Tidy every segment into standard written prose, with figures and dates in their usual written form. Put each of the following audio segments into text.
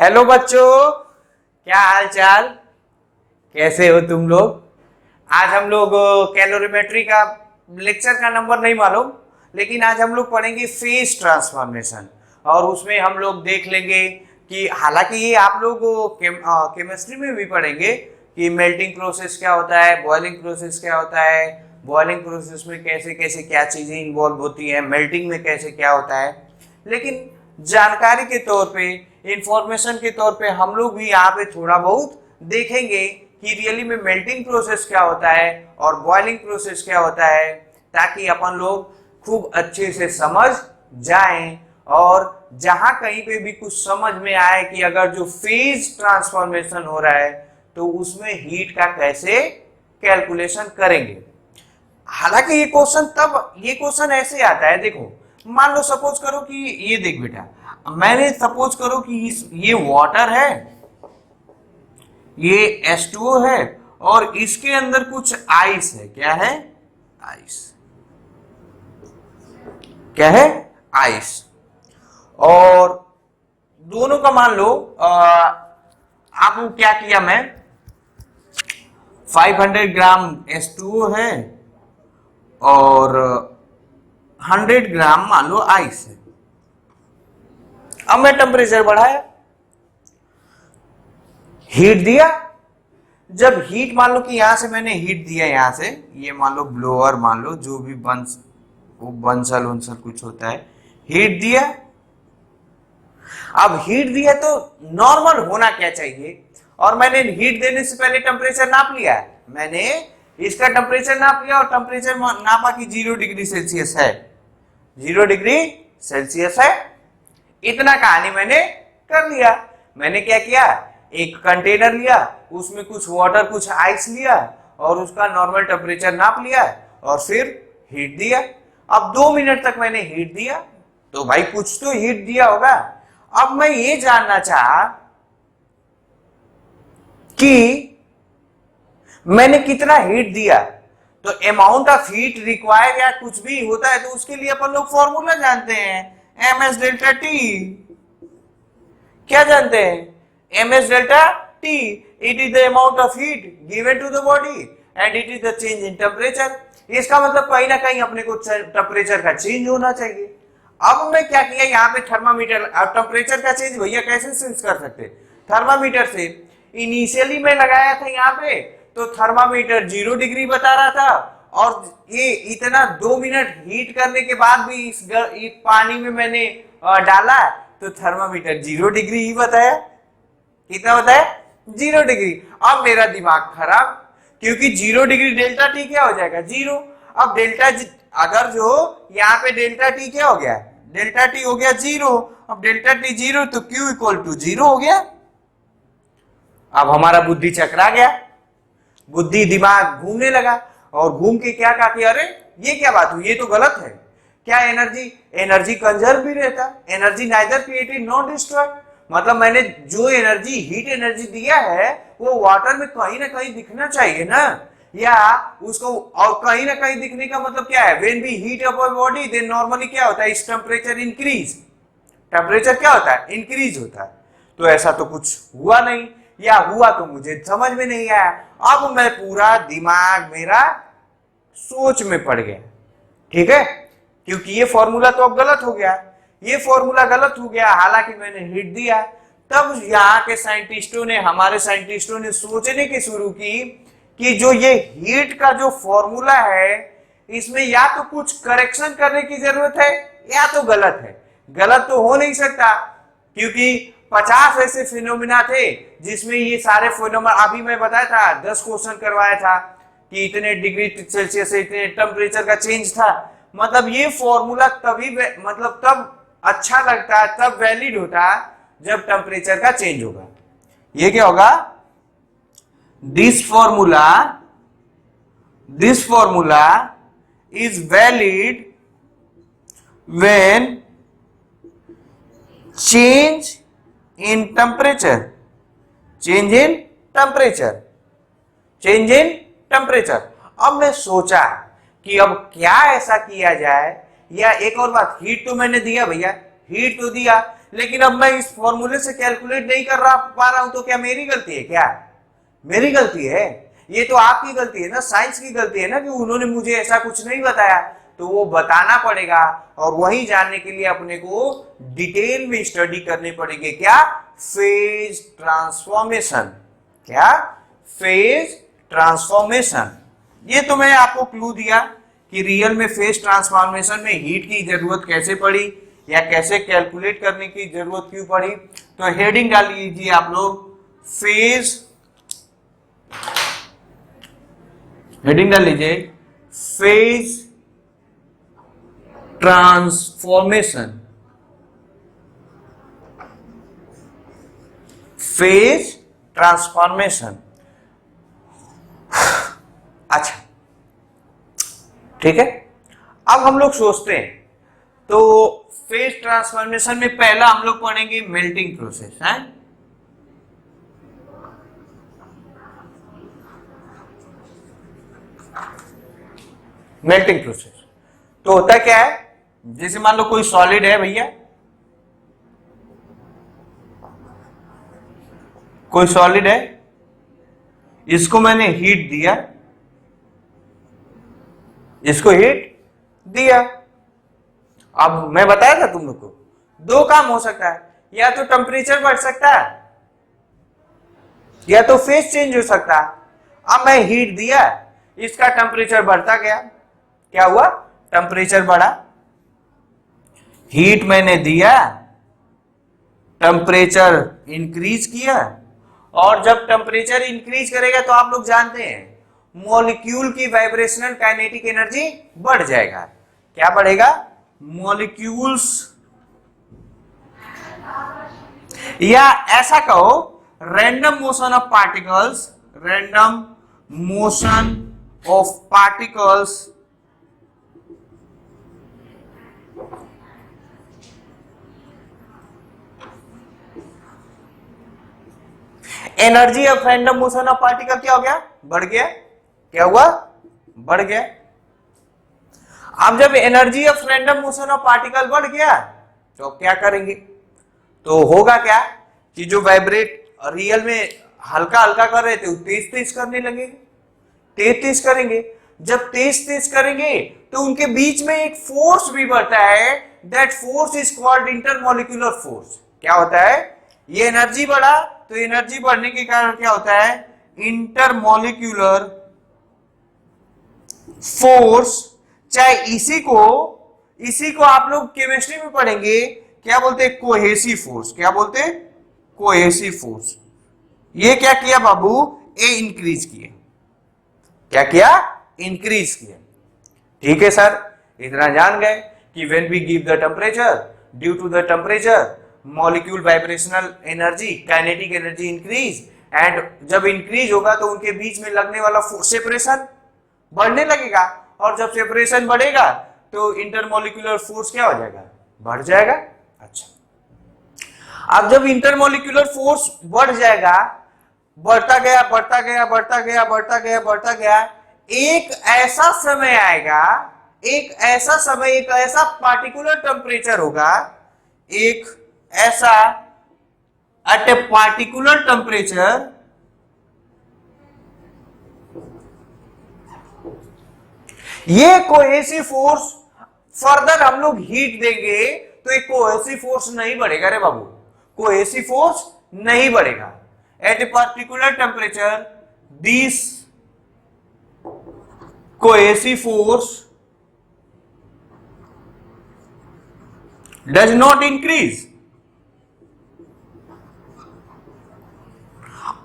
Hello बच्चों, क्या हाल चाल, कैसे हो तुम लोग। आज हम लोग कैलोरीमेट्री का लेक्चर का नंबर नहीं मालूम, लेकिन आज हम लोग पढ़ेंगे फेज ट्रांसफॉर्मेशन। और उसमें हम लोग देख लेंगे कि हालांकि ये आप लोग केमिस्ट्री में भी पढ़ेंगे कि मेल्टिंग प्रोसेस क्या होता है, बॉइलिंग प्रोसेस क्या होता है, बॉइलिंग प्रोसेस में कैसे कैसे क्या चीजें इन्वॉल्व होती हैं, मेल्टिंग में कैसे क्या होता है। लेकिन जानकारी के तौर पे, इंफॉर्मेशन के तौर पे हम लोग भी यहाँ पे थोड़ा बहुत देखेंगे कि रियली में मेल्टिंग प्रोसेस क्या होता है और बॉइलिंग प्रोसेस क्या होता है, ताकि अपन लोग खूब अच्छे से समझ जाएं। और जहां कहीं पे भी कुछ समझ में आए कि अगर जो फेज ट्रांसफॉर्मेशन हो रहा है तो उसमें हीट का कैसे कैलकुलेशन करेंगे। हालांकि ये क्वेश्चन ऐसे आता है, देखो मान लो सपोज करो कि ये देख बेटा, मैंने सपोज करो कि ये वाटर है, ये H2O है और इसके अंदर कुछ आइस है। क्या है? आइस। क्या है? आइस। और दोनों का मान लो आपको क्या किया, मैं 500 ग्राम H2O है और 100 ग्राम मान लो आइस है। अब मैं टेम्परेचर बढ़ाया, हीट दिया। जब हीट मान लो कि यहां से मैंने हीट दिया, यहां से ये मान लो ब्लोअर, मान लो जो भी बंसल उंसल कुछ होता है, हीट दिया। अब हीट दिया तो नॉर्मल होना क्या चाहिए, और मैंने हीट देने से पहले टेम्परेचर नाप लिया है। मैंने इसका टेम्परेचर नाप लिया और टेम्परेचर नापा कि 0 डिग्री सेल्सियस है, 0 डिग्री सेल्सियस है। इतना कहानी मैंने कर लिया। मैंने क्या किया, एक कंटेनर लिया, उसमें कुछ वाटर कुछ आइस लिया और उसका नॉर्मल टेम्परेचर नाप लिया और फिर हीट दिया। अब 2 मिनट तक मैंने हीट दिया, तो भाई कुछ तो हीट दिया होगा। अब मैं ये जानना चाहा कि मैंने कितना हीट दिया, तो अमाउंट ऑफ हीट रिक्वायर्ड या कुछ भी होता है तो उसके लिए अपन लोग फॉर्मूला जानते हैं, एम एस डेल्टा टी। क्या जानते हैं? M S delta T. It is the amount of heat given to the body and it is the change in temperature. इसका मतलब कहीं ना कहीं अपने को टेम्परेचर का चेंज होना चाहिए। अब मैं क्या किया, यहाँ पे थर्मामीटर, टेम्परेचर का चेंज भैया कैसे सेंस कर सकते? थर्मामीटर से। इनिशियली मैं लगाया था यहाँ पे, तो थर्मामीटर 0 डिग्री बता रहा था, और ये इतना 2 मिनट हीट करने के बाद भी इस पानी में मैंने डाला तो थर्मामीटर 0 डिग्री ही बताया। कितना बताया? 0 डिग्री। अब मेरा दिमाग खराब, क्योंकि 0 डिग्री डेल्टा टी क्या हो जाएगा? 0। अब अगर जो यहाँ पे डेल्टा टी क्या हो गया, डेल्टा टी हो गया 0। अब डेल्टा टी 0 तो Q इक्वल टू 0 हो गया। अब हमारा बुद्धि चकरा गया, बुद्धि दिमाग घूमने लगा और घूम के क्या कहा कि अरे ये क्या बात हुई, ये तो गलत है। क्या एनर्जी कंजर्व भी रहता, energy neither created not destroyed. मतलब मैंने जो एनर्जी, हीट एनर्जी दिया है वो वाटर में कहीं ना कहीं दिखना चाहिए ना, या उसको, और कहीं ना कहीं दिखने का मतलब क्या है, when we heat up our body then normally क्या होता है, इस टेम्परेचर इंक्रीज। टेम्परेचर क्या होता है? इंक्रीज होता है। तो ऐसा तो कुछ हुआ नहीं, या हुआ तो मुझे समझ में नहीं आया। अब मैं पूरा दिमाग मेरा सोच में पड़ गया, ठीक है, क्योंकि ये फॉर्मूला तो अब गलत हो गया, ये फॉर्मूला गलत हो गया। हालांकि मैंने हीट दिया। तब यहाँ के साइंटिस्टों ने, हमारे साइंटिस्टों ने सोचने की शुरू की कि जो ये हीट का जो फॉर्मूला है, इसमें या तो कुछ करेक्शन करने की जरूरत है या तो गलत है। गलत तो हो नहीं सकता, क्योंकि 50 ऐसे फिनोमिना थे जिसमें ये सारे फिनोमिना, अभी मैं बताया था 10 क्वेश्चन करवाया था कि इतने डिग्री सेल्सियस से इतने टेम्परेचर का चेंज था। मतलब ये फॉर्मूला तभी, मतलब तब अच्छा लगता है, तब वैलिड होता है जब टेम्परेचर का चेंज होगा। ये क्या होगा? This formula is valid when change in temperature, change in temperature, change in temperature. अब मैं सोचा कि अब क्या ऐसा किया जाए, या एक और बात, हीट तो मैंने दिया भैया, हीट तो दिया, लेकिन अब मैं इस फॉर्मूले से कैलकुलेट नहीं कर पा रहा हूं, तो क्या मेरी गलती है? क्या मेरी गलती है? ये तो आपकी गलती है ना, साइंस की गलती है ना, कि उन्होंने मुझे ऐसा कुछ नहीं बताया। तो वो बताना पड़ेगा, और वही जानने के लिए अपने को डिटेल में स्टडी करनी पड़ेगी। क्या? Phase transformation. क्या? Phase transformation. ये तो मैं आपको क्लू दिया कि रियल में फेज ट्रांसफॉर्मेशन में हीट की जरूरत कैसे पड़ी, या कैसे कैलकुलेट करने की जरूरत क्यों पड़ी। तो हेडिंग डाल लीजिए आप लोग, फेज, हेडिंग डाल लीजिए फेज ट्रांसफॉर्मेशन। Phase transformation. अच्छा, ठीक है। अब हम लोग सोचते हैं, तो फेज ट्रांसफॉर्मेशन में पहला हम लोग पढ़ेंगे मेल्टिंग प्रोसेस है। मेल्टिंग प्रोसेस तो होता क्या है, जैसे मान लो कोई सॉलिड है भैया, कोई सॉलिड है, इसको मैंने हीट दिया, इसको हीट दिया। अब मैं बताया था तुम लोग को, दो काम हो सकता है, या तो टेम्परेचर बढ़ सकता है, या तो फेज चेंज हो सकता है। अब मैं हीट दिया, इसका टेम्परेचर बढ़ता गया, क्या हुआ? टेम्परेचर बढ़ा। हीट मैंने दिया, टेम्परेचर इंक्रीज किया, और जब टेम्परेचर इंक्रीज करेगा तो आप लोग जानते हैं मॉलिक्यूल की वाइब्रेशनल काइनेटिक एनर्जी बढ़ जाएगा। क्या बढ़ेगा? मॉलिक्यूल्स, या ऐसा कहो random motion of particles, random motion of particles energy of random motion of particle क्या हो गया? बढ़ गया। क्या हुआ? बढ़ गया। अब जब energy of random motion of particle बढ़ गया तो अब क्या करेंगे? तो होगा क्या कि जो वाइब्रेट रियल में हल्का हल्का कर रहे थे वो तेज तेज करने लगेंगे, तेज तेज करेंगे। जब तेज तेज करेंगे तो उनके बीच में एक फोर्स भी बढ़ता है, that force is called intermolecular force. क्या होता है? ये एनर्जी बढ़ा, तो एनर्जी बढ़ने के कारण क्या होता है? Intermolecular force. चाहे इसी को आप लोग केमिस्ट्री में पढ़ेंगे, क्या बोलते हैं? Cohesive force. क्या बोलते हैं? Cohesive force. ये क्या किया बाबू? ए इंक्रीज किए। क्या किया? इंक्रीज किया। ठीक है सर, इतना जान गए कि when we give the temperature, due to the temperature molecule vibrational energy, kinetic energy increase, and जब इंक्रीज होगा तो उनके बीच में लगने वाला सेपरेशन बढ़ने लगेगा, और जब सेपरेशन बढ़ेगा तो इंटरमॉलिक्यूलर फोर्स क्या हो जाएगा? बढ़ जाएगा। अच्छा, अब जब इंटरमॉलिक्यूलर फोर्स बढ़ जाएगा, बढ़ता गया बढ़ता गया बढ़ता गया बढ़ता गया बढ़ता गया, एक ऐसा समय आएगा, एक ऐसा पार्टिकुलर टेम्परेचर होगा, एक ऐसा एट ए पार्टिकुलर टेम्परेचर ये कोहेसिव फोर्स, फर्दर हम लोग हीट देंगे तो एक कोहेसिव फोर्स नहीं बढ़ेगा रे बाबू, कोहेसिव फोर्स नहीं बढ़ेगा। At a particular temperature this cohesive force does not increase.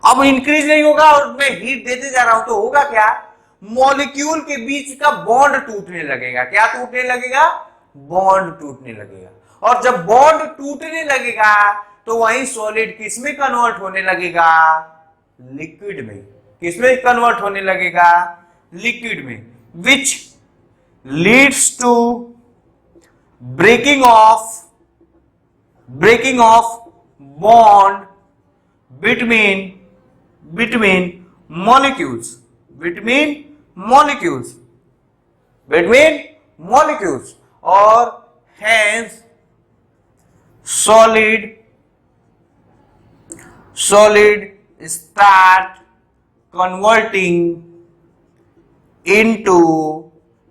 अब इंक्रीज नहीं होगा और मैं हीट देते जा रहा हूं तो होगा क्या? मॉलिक्यूल के बीच का बॉन्ड टूटने लगेगा। क्या टूटने लगेगा? बॉन्ड टूटने लगेगा। और जब बॉन्ड टूटने लगेगा तो वही सॉलिड किसमें कन्वर्ट होने लगेगा? लिक्विड में। किसमें कन्वर्ट होने लगेगा? लिक्विड में, which leads to breaking of bond between molecules, और hence solid start converting into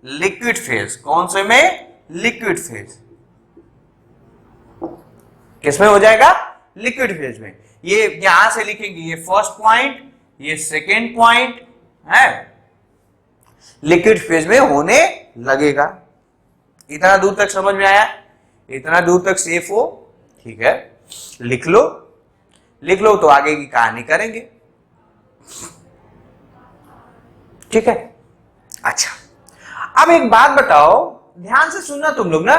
liquid phase। कौन से में? Liquid phase. किसमें हो जाएगा? लिक्विड फेज में। ये यहां से लिखेंगे, ये फर्स्ट पॉइंट, ये सेकेंड पॉइंट है, लिक्विड फेज में होने लगेगा। इतना दूर तक समझ में आया? इतना दूर तक सेफ हो? ठीक है, लिख लो, लिख लो तो आगे की कहानी करेंगे। ठीक है, अच्छा अब एक बात बताओ, ध्यान से सुनना तुम लोग ना,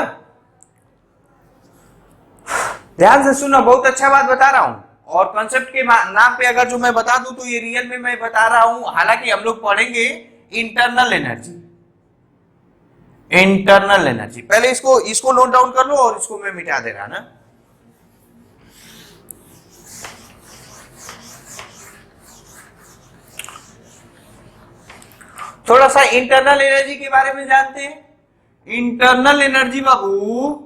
ध्यान से सुनना, बहुत अच्छा बात बता रहा हूं। और कॉन्सेप्ट के नाम पे अगर जो मैं बता दूं तो ये रियल में मैं बता रहा हूं। हालांकि हम लोग पढ़ेंगे इंटरनल एनर्जी, इंटरनल एनर्जी। पहले इसको नोट डाउन कर लो और इसको मैं मिटा दे रहा ना। थोड़ा सा इंटरनल एनर्जी के बारे में जानते हैं। इंटरनल एनर्जी बाबू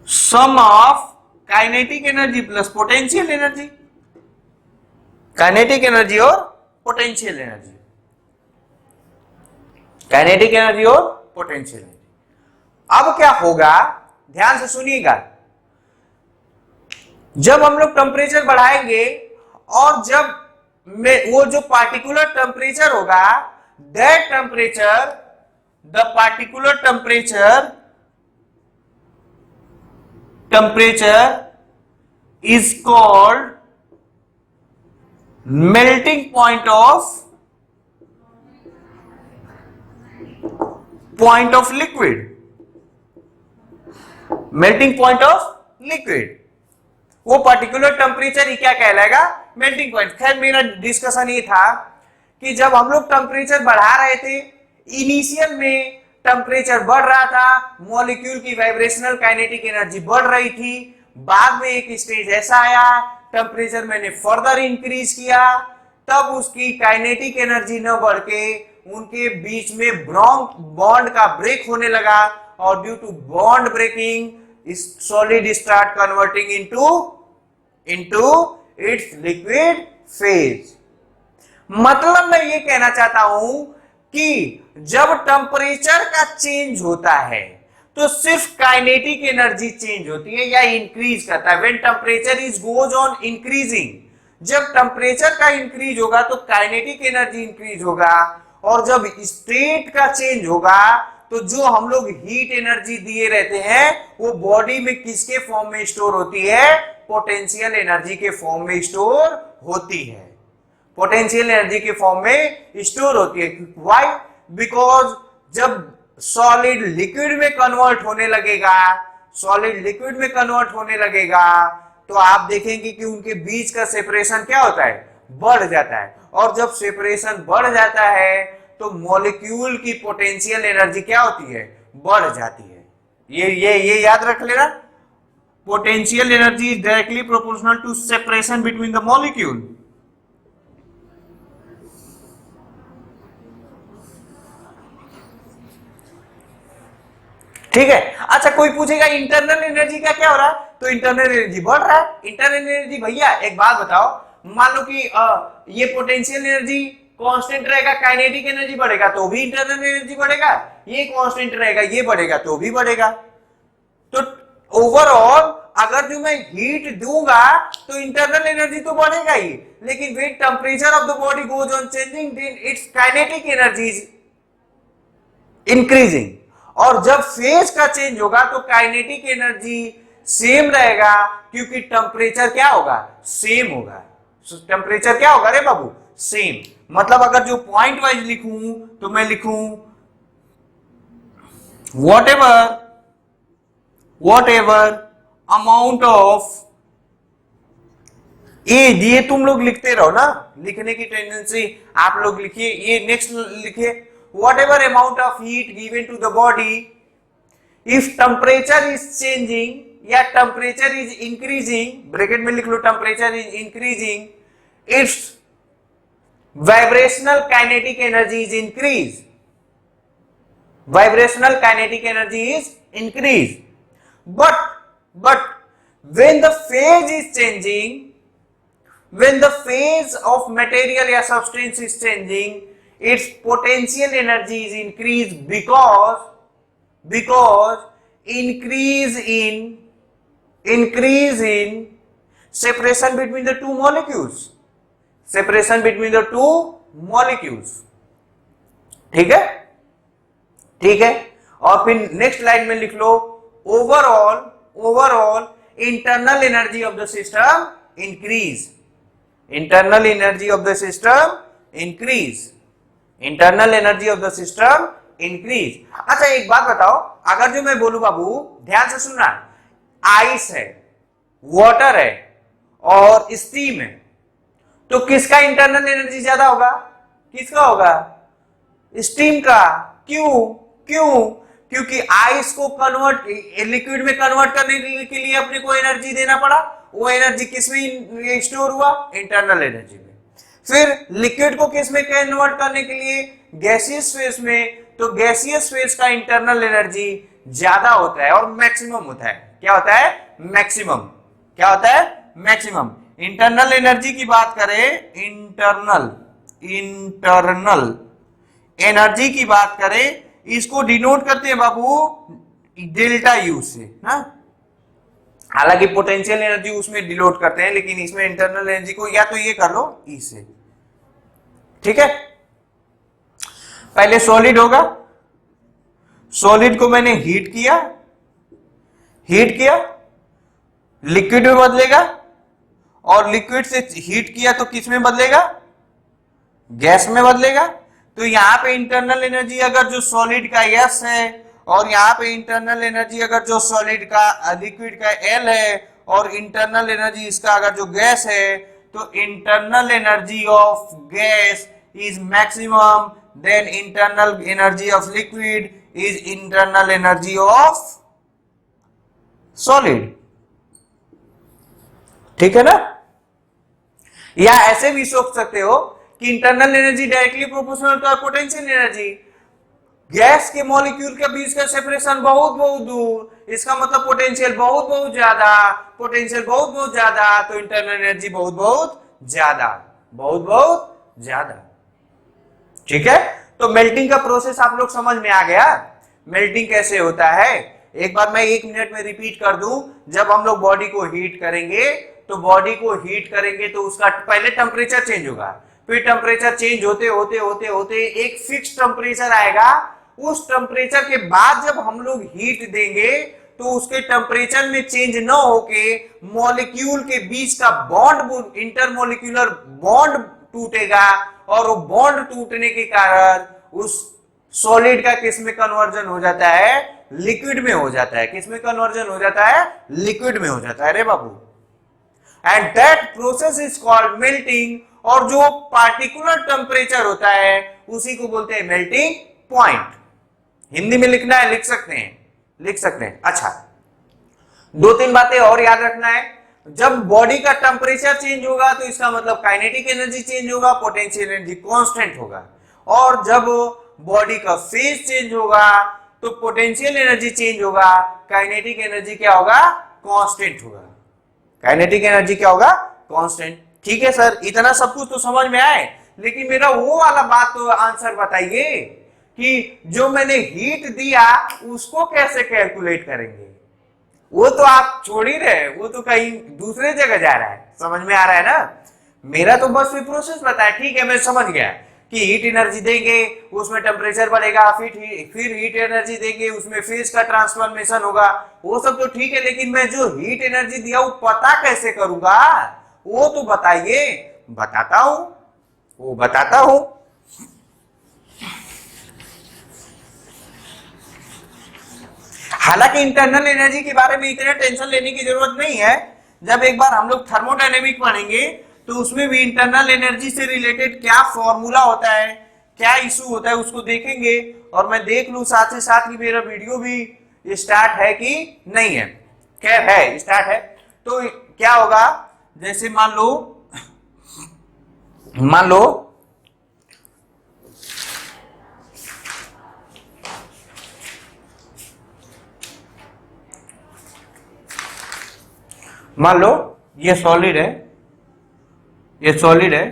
sum of kinetic energy plus potential energy, kinetic energy और पोटेंशियल एनर्जी, काइनेटिक एनर्जी और पोटेंशियल एनर्जी। अब क्या होगा, ध्यान से सुनिएगा, जब हम लोग टेम्परेचर बढ़ाएंगे और जब वो जो पार्टिकुलर टेम्परेचर होगा, that temperature, the particular temperature is called melting point of liquid, melting point of liquid। वो पर्टिकुलर टेम्परेचर ही क्या कहलाएगा? Melting point. खैर मेरा डिस्कशन ये था कि जब हम लोग टेम्परेचर बढ़ा रहे थे, इनिशियल में टेम्परेचर बढ़ रहा था, मॉलिक्यूल की वाइब्रेशनल काइनेटिक एनर्जी बढ़ रही थी, बाद में एक स्टेज ऐसा आया, टेम्परेचर मैंने फर्दर इंक्रीज किया, तब उसकी काइनेटिक एनर्जी न बढ़ के उनके बीच में बॉन्ड का ब्रेक होने लगा, और due to bond breaking solid start converting into its liquid phase. मतलब मैं ये कहना चाहता हूं कि जब टेम्परेचर का चेंज होता है तो सिर्फ काइनेटिक एनर्जी चेंज होती है या इंक्रीज करता है। When temperature is goes on increasing, जब टेम्परेचर का इंक्रीज होगा तो काइनेटिक एनर्जी इंक्रीज होगा, और जब स्टेट का चेंज होगा तो जो हम लोग हीट एनर्जी दिए रहते हैं वो बॉडी में किसके फॉर्म में स्टोर होती है? पोटेंशियल एनर्जी के फॉर्म में स्टोर होती है, पोटेंशियल एनर्जी के फॉर्म में स्टोर होती है। व्हाई? बिकॉज जब सॉलिड लिक्विड में कन्वर्ट होने लगेगा, सॉलिड लिक्विड में कन्वर्ट होने लगेगा, तो आप देखेंगे कि उनके बीच का सेपरेशन क्या होता है? बढ़ जाता है। और जब सेपरेशन बढ़ जाता है तो मॉलिक्यूल की पोटेंशियल एनर्जी क्या होती है? बढ़ जाती है। ये याद रख लेना, potential energy is directly proportional to separation between the molecule. ठीक है, अच्छा कोई पूछेगा इंटरनल एनर्जी का क्या हो रहा है? तो इंटरनल एनर्जी बढ़ रहा है। इंटरनल एनर्जी भैया एक बात बताओ, मान लो कि ये पोटेंशियल एनर्जी कांस्टेंट रहेगा, काइनेटिक एनर्जी बढ़ेगा तो भी इंटरनल एनर्जी बढ़ेगा, ये कांस्टेंट रहेगा ये बढ़ेगा तो भी बढ़ेगा। तो ओवरऑल अगर जो मैं हीट दूंगा तो इंटरनल एनर्जी तो बढ़ेगा ही, लेकिन when temperature of the body goes on changing then its kinetic energy is increasing, और जब फेज का चेंज होगा तो काइनेटिक एनर्जी सेम रहेगा, क्योंकि टेम्परेचर क्या होगा? सेम होगा। टेम्परेचर क्या होगा रे बाबू? सेम। मतलब अगर जो पॉइंट वाइज लिखूं तो मैं लिखूं whatever amount of एज, ये तुम लोग लिखते रहो ना, लिखने की टेंडेंसी आप लोग लिखिए। ये नेक्स्ट लिखिए, whatever amount of heat given to the body, if temperature is changing या temperature is increasing, ब्रैकेट में लिख लो temperature is increasing, its vibrational kinetic energy is increased, vibrational kinetic energy is increased। but when the phase is changing, when the phase of material या substance is changing, its potential energy is increased because increase in separation between the two molecules, separation between the two molecules. ठीक है, ठीक है. और फिर next line में लिख लो, overall internal energy of the system increase, internal energy of the system increase, internal energy of the system increase. अच्छा एक बात बताओ, अगर जो मैं बोलूं बाबू ध्यान से सुनना, आइस है, वाटर है और स्टीम है, तो किसका इंटरनल एनर्जी ज्यादा होगा? किसका होगा? स्टीम का. क्यों? क्योंकि आइस को कन्वर्ट लिक्विड में कन्वर्ट करने के लिए अपने को एनर्जी देना पड़ा. वो एनर्जी किस में स्टोर हुआ? इंटरनल एनर्जी में. फिर लिक्विड को किस में कन्वर्ट करने के लिए? गैसियस फेज में. तो गैसियस फेज का इंटरनल एनर्जी ज्यादा होता है और मैक्सिमम होता है. क्या होता है? मैक्सिमम. क्या होता है? मैक्सिमम. इंटरनल एनर्जी की बात करें, इंटरनल एनर्जी की बात करें, इसको डिनोट करते हैं बाबू डेल्टा यू से. हालांकि पोटेंशियल एनर्जी उसमें डिनोट करते हैं, लेकिन इसमें इंटरनल एनर्जी को या तो ये कर लो ई से. ठीक है, पहले सॉलिड होगा, सॉलिड को मैंने हीट किया, लिक्विड में बदलेगा, और लिक्विड से हीट किया तो किस में बदलेगा? गैस में बदलेगा. तो यहां पे इंटरनल एनर्जी अगर जो सॉलिड का एस है, और यहां पे इंटरनल एनर्जी अगर जो सॉलिड का लिक्विड का एल है, और इंटरनल एनर्जी इसका अगर जो गैस है, तो internal energy of gas is maximum than internal energy of liquid is internal energy of solid. ठीक है ना? या ऐसे भी सोच सकते हो कि internal energy directly proportional to potential energy. Gas के मॉलिक्यूल के बीच का सेपरेशन बहुत दूर, इसका मतलब पोटेंशियल बहुत ज्यादा, पोटेंशियल बहुत ज्यादा, तो इंटरनल एनर्जी बहुत ज्यादा. ठीक है, तो मेल्टिंग का प्रोसेस आप लोग समझ में आ गया. मेल्टिंग कैसे होता है एक बार मैं 1 मिनट में रिपीट कर दूं. जब हम लोग बॉडी को हीट करेंगे, तो उसका पहले टेम्परेचर चेंज होगा, फिर टेम्परेचर चेंज होते एक फिक्स टेम्परेचर आएगा. उस टेम्परेचर के बाद जब हम लोग हीट देंगे, तो उसके टेम्परेचर में चेंज न होके मॉलिक्यूल के बीच का बॉन्ड, इंटरमॉलिक्यूलर बॉन्ड टूटेगा, और वो बॉन्ड टूटने के कारण उस सॉलिड का किस में कन्वर्जन हो जाता है? लिक्विड में हो जाता है. किस में कन्वर्जन हो जाता है? लिक्विड में हो जाता है रे बाबू. And that process is called melting. और जो पार्टिकुलर टेम्परेचर होता है उसी को बोलते हैं मेल्टिंग पॉइंट. हिंदी में लिखना है, लिख सकते हैं. अच्छा, 2-3 बातें और याद रखना है. जब बॉडी का टेम्परेचर चेंज होगा तो इसका मतलब काइनेटिक एनर्जी चेंज होगा, पोटेंशियल एनर्जी कांस्टेंट होगा. और जब बॉडी का फेज चेंज होगा तो पोटेंशियल एनर्जी चेंज होगा, काइनेटिक एनर्जी क्या होगा? कांस्टेंट होगा. काइनेटिक एनर्जी क्या होगा? कांस्टेंट. ठीक है सर, इतना सब कुछ तो समझ में आए, लेकिन मेरा वो वाला बात तो आंसर बताइए कि जो मैंने हीट दिया उसको कैसे कैलकुलेट करेंगे? वो तो आप छोड़ ही रहे, वो तो कहीं दूसरे जगह जा रहा है. समझ में आ रहा है ना? मेरा तो बस प्रोसेस बताया. ठीक है, मैं समझ गया कि हीट एनर्जी देंगे उसमें टेम्परेचर बढ़ेगा, फिर हीट एनर्जी देंगे उसमें फेज का ट्रांसफॉर्मेशन होगा, वो सब तो ठीक है. लेकिन मैं जो हीट एनर्जी दिया वो पता कैसे करूंगा? वो तो बताइए. बताता हूं. हालांकि इंटरनल एनर्जी के बारे में इतना टेंशन लेने की जरूरत नहीं है. जब एक बार हम लोग थर्मोडायनेमिक पढ़ेंगे तो उसमें भी इंटरनल एनर्जी से रिलेटेड क्या फॉर्मूला होता है, क्या इशू होता है, उसको देखेंगे. और मैं देख लूं साथ से साथ कि मेरा वीडियो भी स्टार्ट है कि नहीं है. खैर है, स्टार्ट है. तो क्या होगा, जैसे मान लो मान लो ये सॉलिड है, ये सॉलिड है,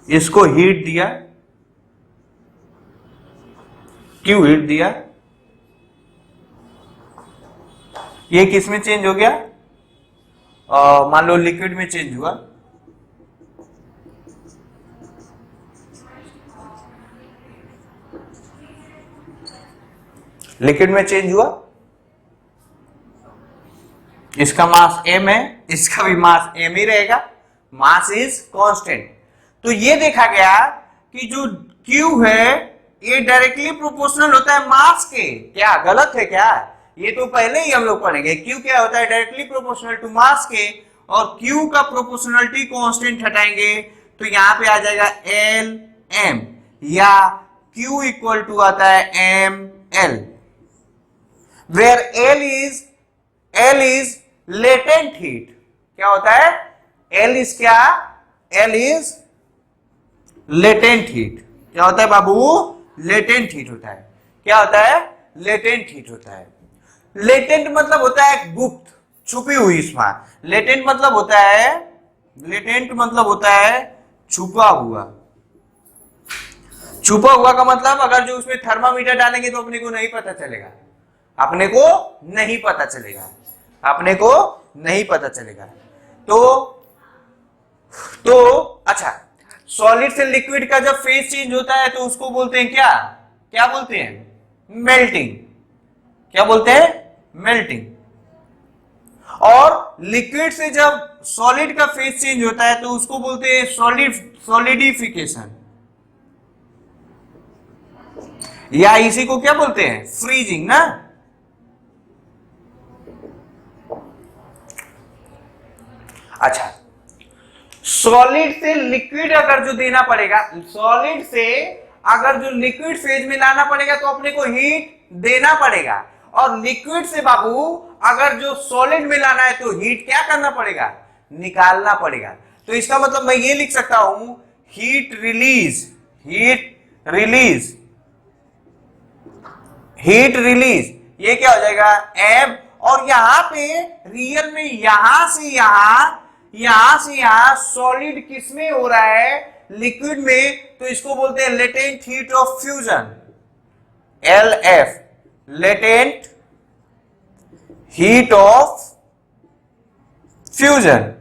इसको हीट दिया, क्यू हीट दिया, ये किस में चेंज हो गया, मान लो लिक्विड में चेंज हुआ, लिक्विड में चेंज हुआ, इसका मास m है, इसका भी मास m ही रहेगा, मास इज कांस्टेंट। तो ये देखा गया कि जो Q है ये डायरेक्टली प्रोपोर्शनल होता है मास के। क्या गलत है क्या? ये तो पहले ही हम लोग पढ़ेंगे। Q क्या होता है? डायरेक्टली प्रोपोर्शनल टू मास के, और Q का प्रोपोर्शनलिटी कांस्टेंट हटाएंगे तो यहां पे आ जाएगा L M, या Q इक्वल टू आता है M L, where L is latent heat. क्या होता है? L इज क्या? L is latent heat. क्या होता है बाबू? लेटेंट हीट होता है। क्या होता है? लेटेंट हीट होता है। लेटेंट मतलब होता है गुप्त, छुपी हुई। इसमें लेटेंट मतलब होता है, लेटेंट मतलब होता है छुपा हुआ। छुपा हुआ का मतलब अगर जो उसमें थर्मामीटर डालेंगे तो अपने को नहीं पता चलेगा, अपने को नहीं पता चलेगा, अपने को नहीं पता चलेगा। तो अच्छा, सॉलिड से लिक्विड का जब फेज चेंज होता है तो उसको बोलते हैं क्या? क्या बोलते हैं? मेल्टिंग। क्या बोलते हैं? मेल्टिंग। और लिक्विड से जब सॉलिड का फेज चेंज होता है तो उसको बोलते हैं सॉलिडिफिकेशन, या इसी को क्या बोलते हैं? फ्रीजिंग ना। अच्छा, सॉलिड से लिक्विड अगर जो देना पड़ेगा, सॉलिड से अगर जो लिक्विड फेज में लाना पड़ेगा तो अपने को हीट देना पड़ेगा, और लिक्विड से बाबू अगर जो सॉलिड में लाना है तो हीट क्या करना पड़ेगा? निकालना पड़ेगा। तो इसका मतलब मैं ये लिख सकता हूं, heat release, heat release, heat release, ये क्या हो जाएगा? एम। और यहां पे रियल में यहां से यहां सॉलिड किस में हो रहा है? लिक्विड में। तो इसको बोलते हैं latent heat of fusion, LF, latent heat of fusion,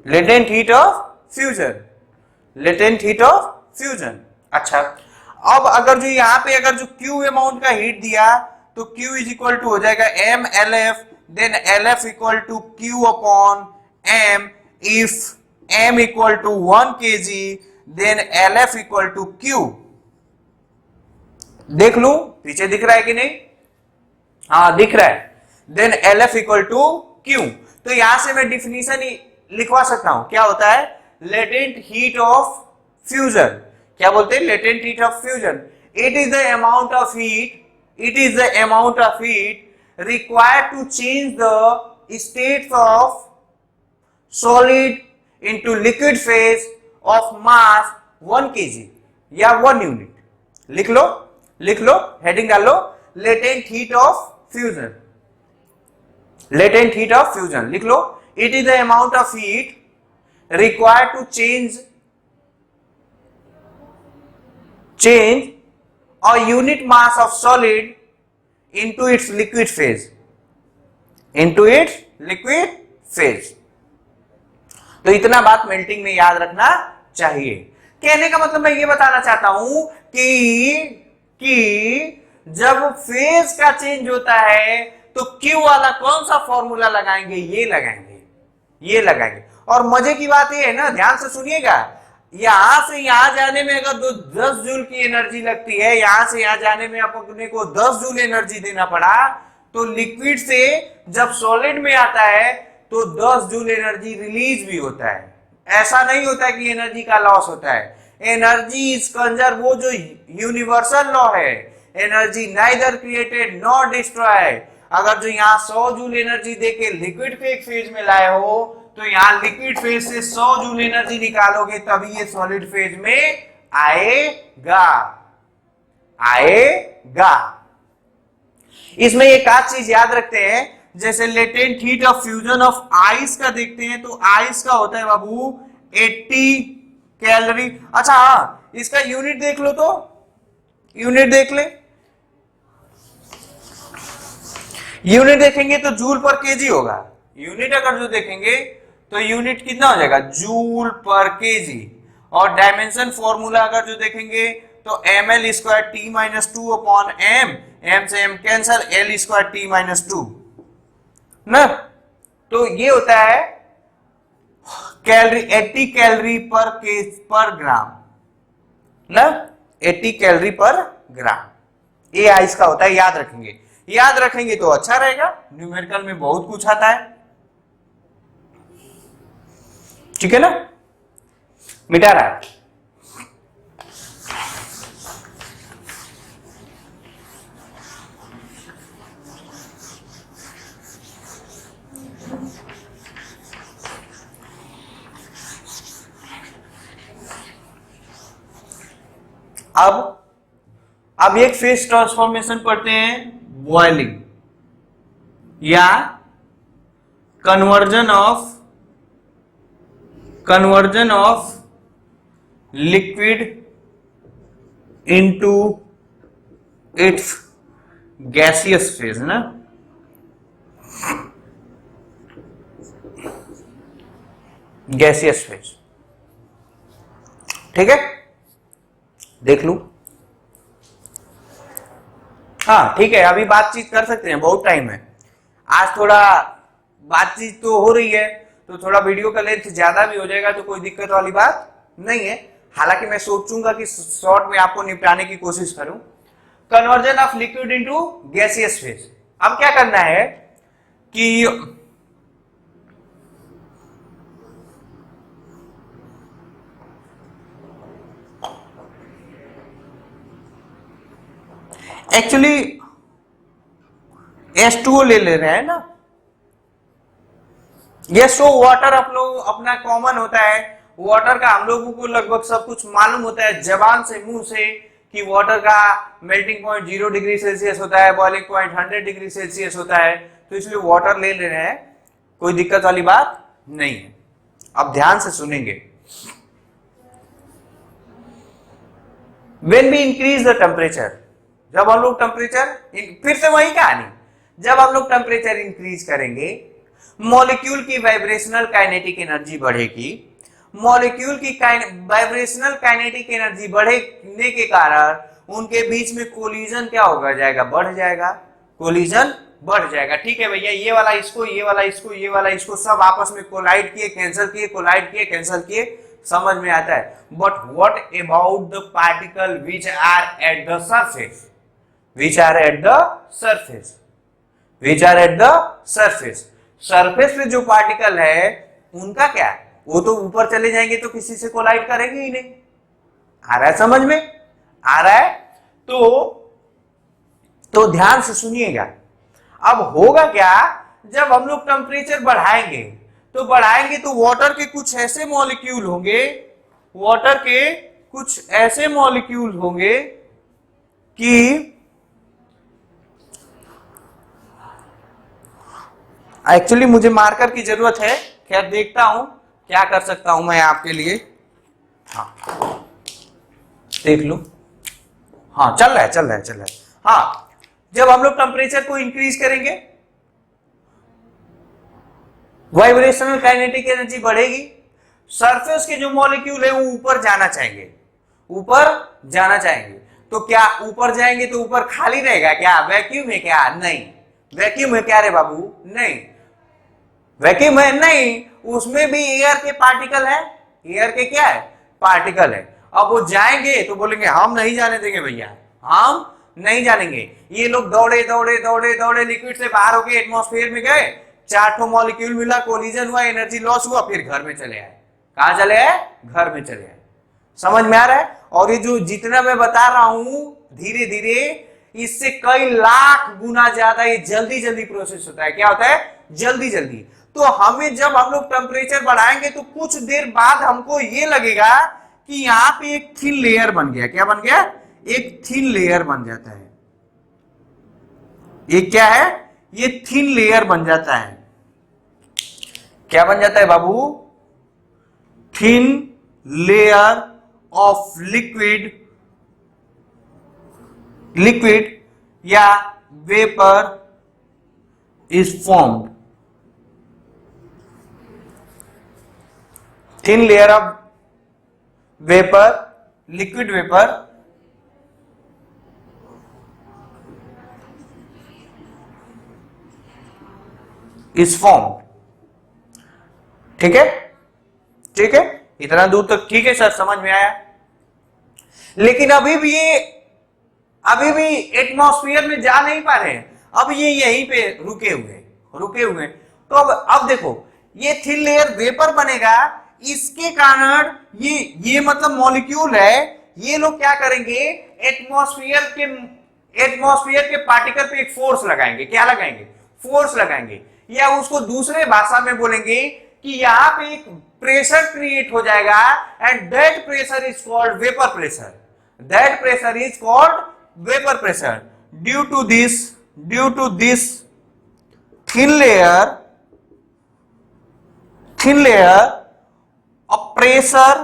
latent heat of fusion, latent heat of fusion. अच्छा, अब अगर जो यहां पे अगर जो Q अमाउंट का हीट दिया तो Q इज इक्वल टू हो जाएगा MLF, then LF equal to Q upon M, if M equal to 1 kg, then LF equal to Q। देख लू पीछे दिख रहा है कि नहीं? हाँ दिख रहा है। Then LF equal to Q। तो यहां से मैं डिफिनीशन लिखवा सकता हूं। क्या होता है? Latent heat of fusion. क्या बोलते हैं? Latent heat of fusion. It is the amount of heat, it is the amount of heat required to change the states of solid into liquid phase of mass 1 kg या 1 unit। लिख लो, लिख लो, heading डाल लो, latent heat of fusion, latent heat of fusion लिख लो। it is the amount of heat required to change a unit mass of solid into its liquid phase, into its liquid phase। तो इतना बात melting में याद रखना चाहिए। कहने का मतलब मैं ये बताना चाहता हूं कि जब फेज का चेंज होता है तो Q वाला कौन सा फॉर्मूला लगाएंगे? ये लगाएंगे, ये लगाएंगे। और मजे की बात ये है ना, ध्यान से सुनिएगा, यहां से यहां जाने में अगर 10 जूल की एनर्जी लगती है, यहां से यहां जाने में अपने को 10 जूल एनर्जी देना पड़ा, तो लिक्विड से जब सॉलिड में आता है तो 10 जूल एनर्जी रिलीज भी होता है। ऐसा नहीं होता है कि एनर्जी का लॉस होता है। एनर्जी इज कंजर्व, वो जो यूनिवर्सल लॉ है, energy neither created not destroyed. अगर जो यहाँ 100 जूल एनर्जी देके लिक्विड के एक फेज में लाए हो तो यहाँ लिक्विड फेज से 100 जूल एनर्जी निकालोगे तभी ये सॉलिड फेज में आएगा, आएगा। इसमें एक आध चीज याद रखते हैं, जैसे latent heat of fusion of ice का देखते हैं तो आइस का होता है बाबू 80 कैलोरी। अच्छा हाँ, इसका यूनिट देख लो, तो यूनिट देख ले, यूनिट देखेंगे तो जूल पर केजी होगा। यूनिट अगर जो देखेंगे तो यूनिट कितना हो जाएगा, जूल पर केजी। और डायमेंशन फॉर्मूला अगर जो देखेंगे तो M L square T minus two upon M, M से M cancel, L square T minus two ना। तो ये होता है कैलोरी, 80 कैलोरी पर ग्राम ना, 80 कैलोरी पर ग्राम। ये आइस का होता है, याद रखेंगे, याद रखेंगे तो अच्छा रहेगा, न्यूमेरिकल में बहुत कुछ आता है। ठीक है ना, मिटा रहा है। अब एक फेज ट्रांसफॉर्मेशन पढ़ते हैं, बॉइलिंग या conversion of liquid into its gaseous phase ना। गैसियस फेज, ठीक है, देख लू। हाँ ठीक है, अभी बातचीत कर सकते हैं, बहुत टाइम है। आज थोड़ा बातचीत तो हो रही है तो थोड़ा वीडियो का लेंथ ज्यादा भी हो जाएगा तो कोई दिक्कत वाली बात नहीं है। हालांकि मैं सोचूंगा कि शॉर्ट में आपको निपटाने की कोशिश करूं। Conversion of liquid into gaseous phase. अब क्या करना है कि एक्चुअली H2O ले रहे हैं ना, यस। वो वाटर आप लोग अपना कॉमन होता है, वाटर का हम लोगों को लगभग सब कुछ मालूम होता है जबान से, मुंह से, कि वाटर का मेल्टिंग पॉइंट 0 डिग्री सेल्सियस होता है, बॉइलिंग पॉइंट 100 डिग्री सेल्सियस होता है। तो इसलिए वाटर ले रहे हैं, कोई दिक्कत वाली बात नहीं है। अब ध्यान से सुनेंगे। When we increase the temperature, जब हम लोग टेम्परेचर, फिर से वही कहानी, जब हम लोग टेम्परेचर इंक्रीज करेंगे मॉलिक्यूल की वाइब्रेशनल काइनेटिक एनर्जी बढ़ेगी। मॉलिक्यूल की वाइब्रेशनल काइनेटिक एनर्जी बढ़ने के कारण उनके बीच में कोलिजन क्या होगा जाएगा, बढ़ जाएगा, कोलिजन बढ़ जाएगा। ठीक है भैया, ये वाला इसको, ये वाला इसको, ये वाला इसको, सब आपस में कोलाइड किए, कैंसिल किए, कोलाइड किए, कैंसिल किए, समझ में आता है। But what about the particle which are at the surface, which are at the surface, which are at the surface। Surface पे जो पार्टिकल है उनका क्या, वो तो ऊपर चले जाएंगे तो किसी से कोलाइड करेंगे ही नहीं। आ रहा है समझ में, आ रहा है? तो ध्यान से सुनिएगा। अब होगा क्या, जब हम लोग टेम्परेचर बढ़ाएंगे तो वाटर के कुछ ऐसे मॉलिक्यूल होंगे, वाटर के कुछ ऐसे मॉलिक्यूल होंगे कि एक्चुअली मुझे मार्कर की जरूरत है, खैर देखता हूं क्या कर सकता हूं मैं आपके लिए। हाँ देख लू, हाँ चल रहा है। हाँ, जब हम लोग टेम्परेचर को इंक्रीज करेंगे वाइब्रेशनल काइनेटिक एनर्जी बढ़ेगी, सरफेस के जो मॉलिक्यूल है वो ऊपर जाना चाहेंगे। तो क्या ऊपर जाएंगे तो ऊपर खाली रहेगा क्या, वैक्यूम है क्या, नहीं। वैक्यूम है क्या रे बाबू, नहीं। वैक्यूम है नहीं, उसमें भी एयर के पार्टिकल है, एयर के क्या है, पार्टिकल है। अब वो जाएंगे तो बोलेंगे हम नहीं जाने देंगे भैया, हम नहीं जानेंगे। ये लोग दौड़े लिक्विड से बाहर होके एटमॉस्फेयर में गए, 4 मॉलिक्यूल मिला, कोलिजन हुआ, एनर्जी लॉस हुआ, फिर घर में चले आए। कहां चले आए, घर में चले आए। समझ में आ रहा है? और ये जो जितना मैं बता रहा हूं धीरे धीरे, इससे कई लाख गुना ज्यादा ये जल्दी प्रोसेस होता है। क्या होता है, जल्दी। तो हमें जब हम लोग टेम्परेचर बढ़ाएंगे तो कुछ देर बाद हमको ये लगेगा कि यहां पे एक थिन लेयर बन गया। क्या बन गया, एक थिन लेयर बन जाता है। ये क्या है, ये थिन लेयर बन जाता है। क्या बन जाता है बाबू, थिन लेयर ऑफ लिक्विड या vapour is formed. Thin layer of vapour, liquid vapour is formed. ठीक है, ठीक है, इतना दूर तक ठीक है सर, समझ में आया। लेकिन अभी भी एटमॉस्फेयर में जा नहीं पा रहे हैं, अब ये यहीं पे रुके हुए। तो अब देखो, ये थिन लेयर वेपर बनेगा, इसके कारण ये मतलब मॉलिक्यूल है, ये लोग क्या करेंगे, एटमॉस्फेयर के पार्टिकल पे एक फोर्स लगाएंगे। क्या लगाएंगे, फोर्स लगाएंगे, या उसको दूसरे भाषा में बोलेंगे कि यहां पे एक प्रेशर क्रिएट हो जाएगा, and that pressure is called vapour pressure. That pressure is called vapour pressure. Due to this thin layer a pressure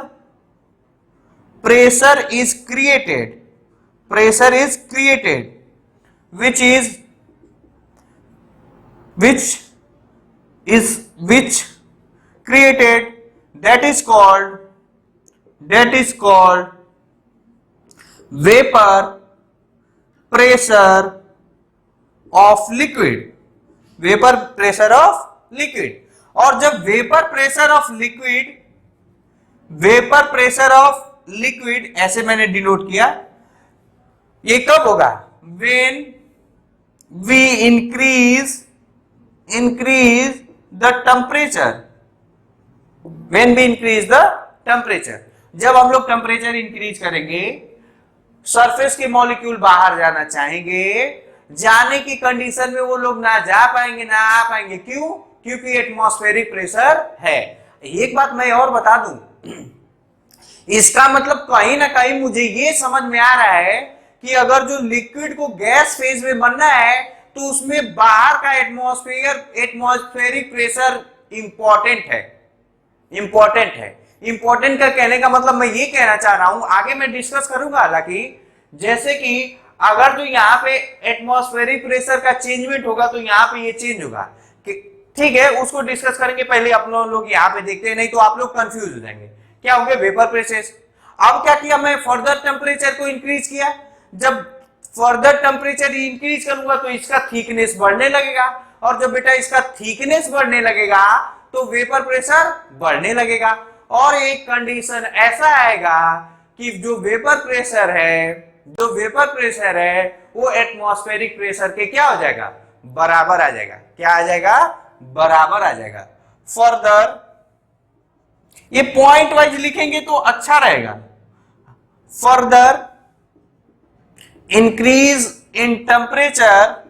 is created, which created, that is called vapor pressure of liquid, vapour pressure of liquid. और जब vapour pressure of liquid ऐसे मैंने denote किया, ये कब होगा, when we increase the temperature, जब हम लोग टेम्परेचर इंक्रीज करेंगे, सरफेस के मॉलिक्यूल बाहर जाना चाहेंगे, जाने की कंडीशन में वो लोग ना जा पाएंगे ना आ पाएंगे। क्यों, क्योंकि एटमॉस्फेरिक प्रेशर है। एक बात मैं और बता दूं, इसका मतलब कहीं ना कहीं मुझे ये समझ में आ रहा है कि अगर जो लिक्विड को गैस फेज में बनना है तो उसमें बाहर का एटमॉस्फेरिक प्रेशर इंपॉर्टेंट है। इंपॉर्टेंट का कहने का मतलब मैं ये कहना चाह रहा हूं, आगे मैं डिस्कस करूंगा, हालांकि जैसे कि अगर जो यहाँ पे एटमॉस्फेरिक प्रेशर का चेंजमेंट होगा तो यहाँ पे ये चेंज होगा, ठीक है, उसको डिस्कस करेंगे। पहले अपने लोग यहाँ पे देखते हैं, नहीं तो आप लोग कंफ्यूज हो जाएंगे। क्या होंगे, वेपर प्रेशर। अब क्या किया, मैं फर्दर टेम्परेचर को इंक्रीज किया। जब फर्दर टेम्परेचर इंक्रीज करूंगा तो इसका थिकनेस बढ़ने लगेगा, और जब बेटा इसका थिकनेस बढ़ने लगेगा तो वेपर प्रेशर बढ़ने लगेगा। और एक कंडीशन ऐसा आएगा कि जो वेपर प्रेशर है वो एटमॉस्फेरिक प्रेशर के क्या हो जाएगा, बराबर आ जाएगा। क्या आ जाएगा, बराबर आ जाएगा। फर्दर ये पॉइंट वाइज लिखेंगे तो अच्छा रहेगा। Further increase in temperature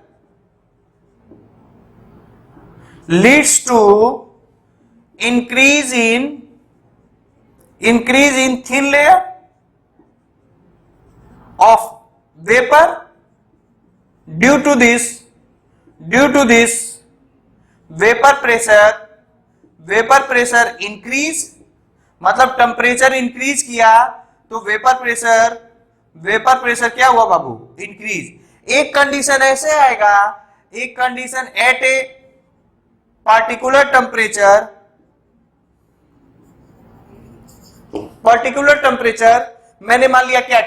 leads to increase in thin layer of vapor. due to this vapor pressure increase, मतलब टेम्परेचर इंक्रीज किया तो वेपर प्रेशर क्या हुआ बाबू, इंक्रीज। एक कंडीशन ऐसे आएगा, एक condition at a particular temperature मैंने मान लिया क्या,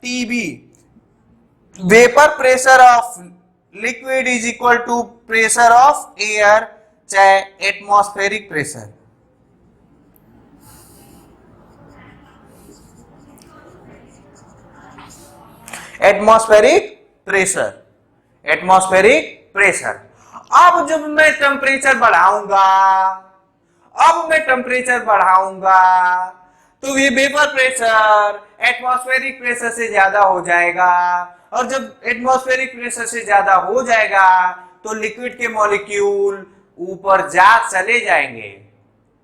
TB, vapour pressure of liquid is equal to pressure of air, चाहे एटमॉस्फेरिक प्रेशर। Atmospheric pressure. अब जब मैं टेम्परेचर बढ़ाऊंगा तो ये वेपर प्रेशर एटमॉस्फेरिक प्रेशर से ज्यादा हो जाएगा, और जब एटमॉस्फेरिक प्रेशर से ज्यादा हो जाएगा तो लिक्विड के मॉलिक्यूल ऊपर चले जाएंगे।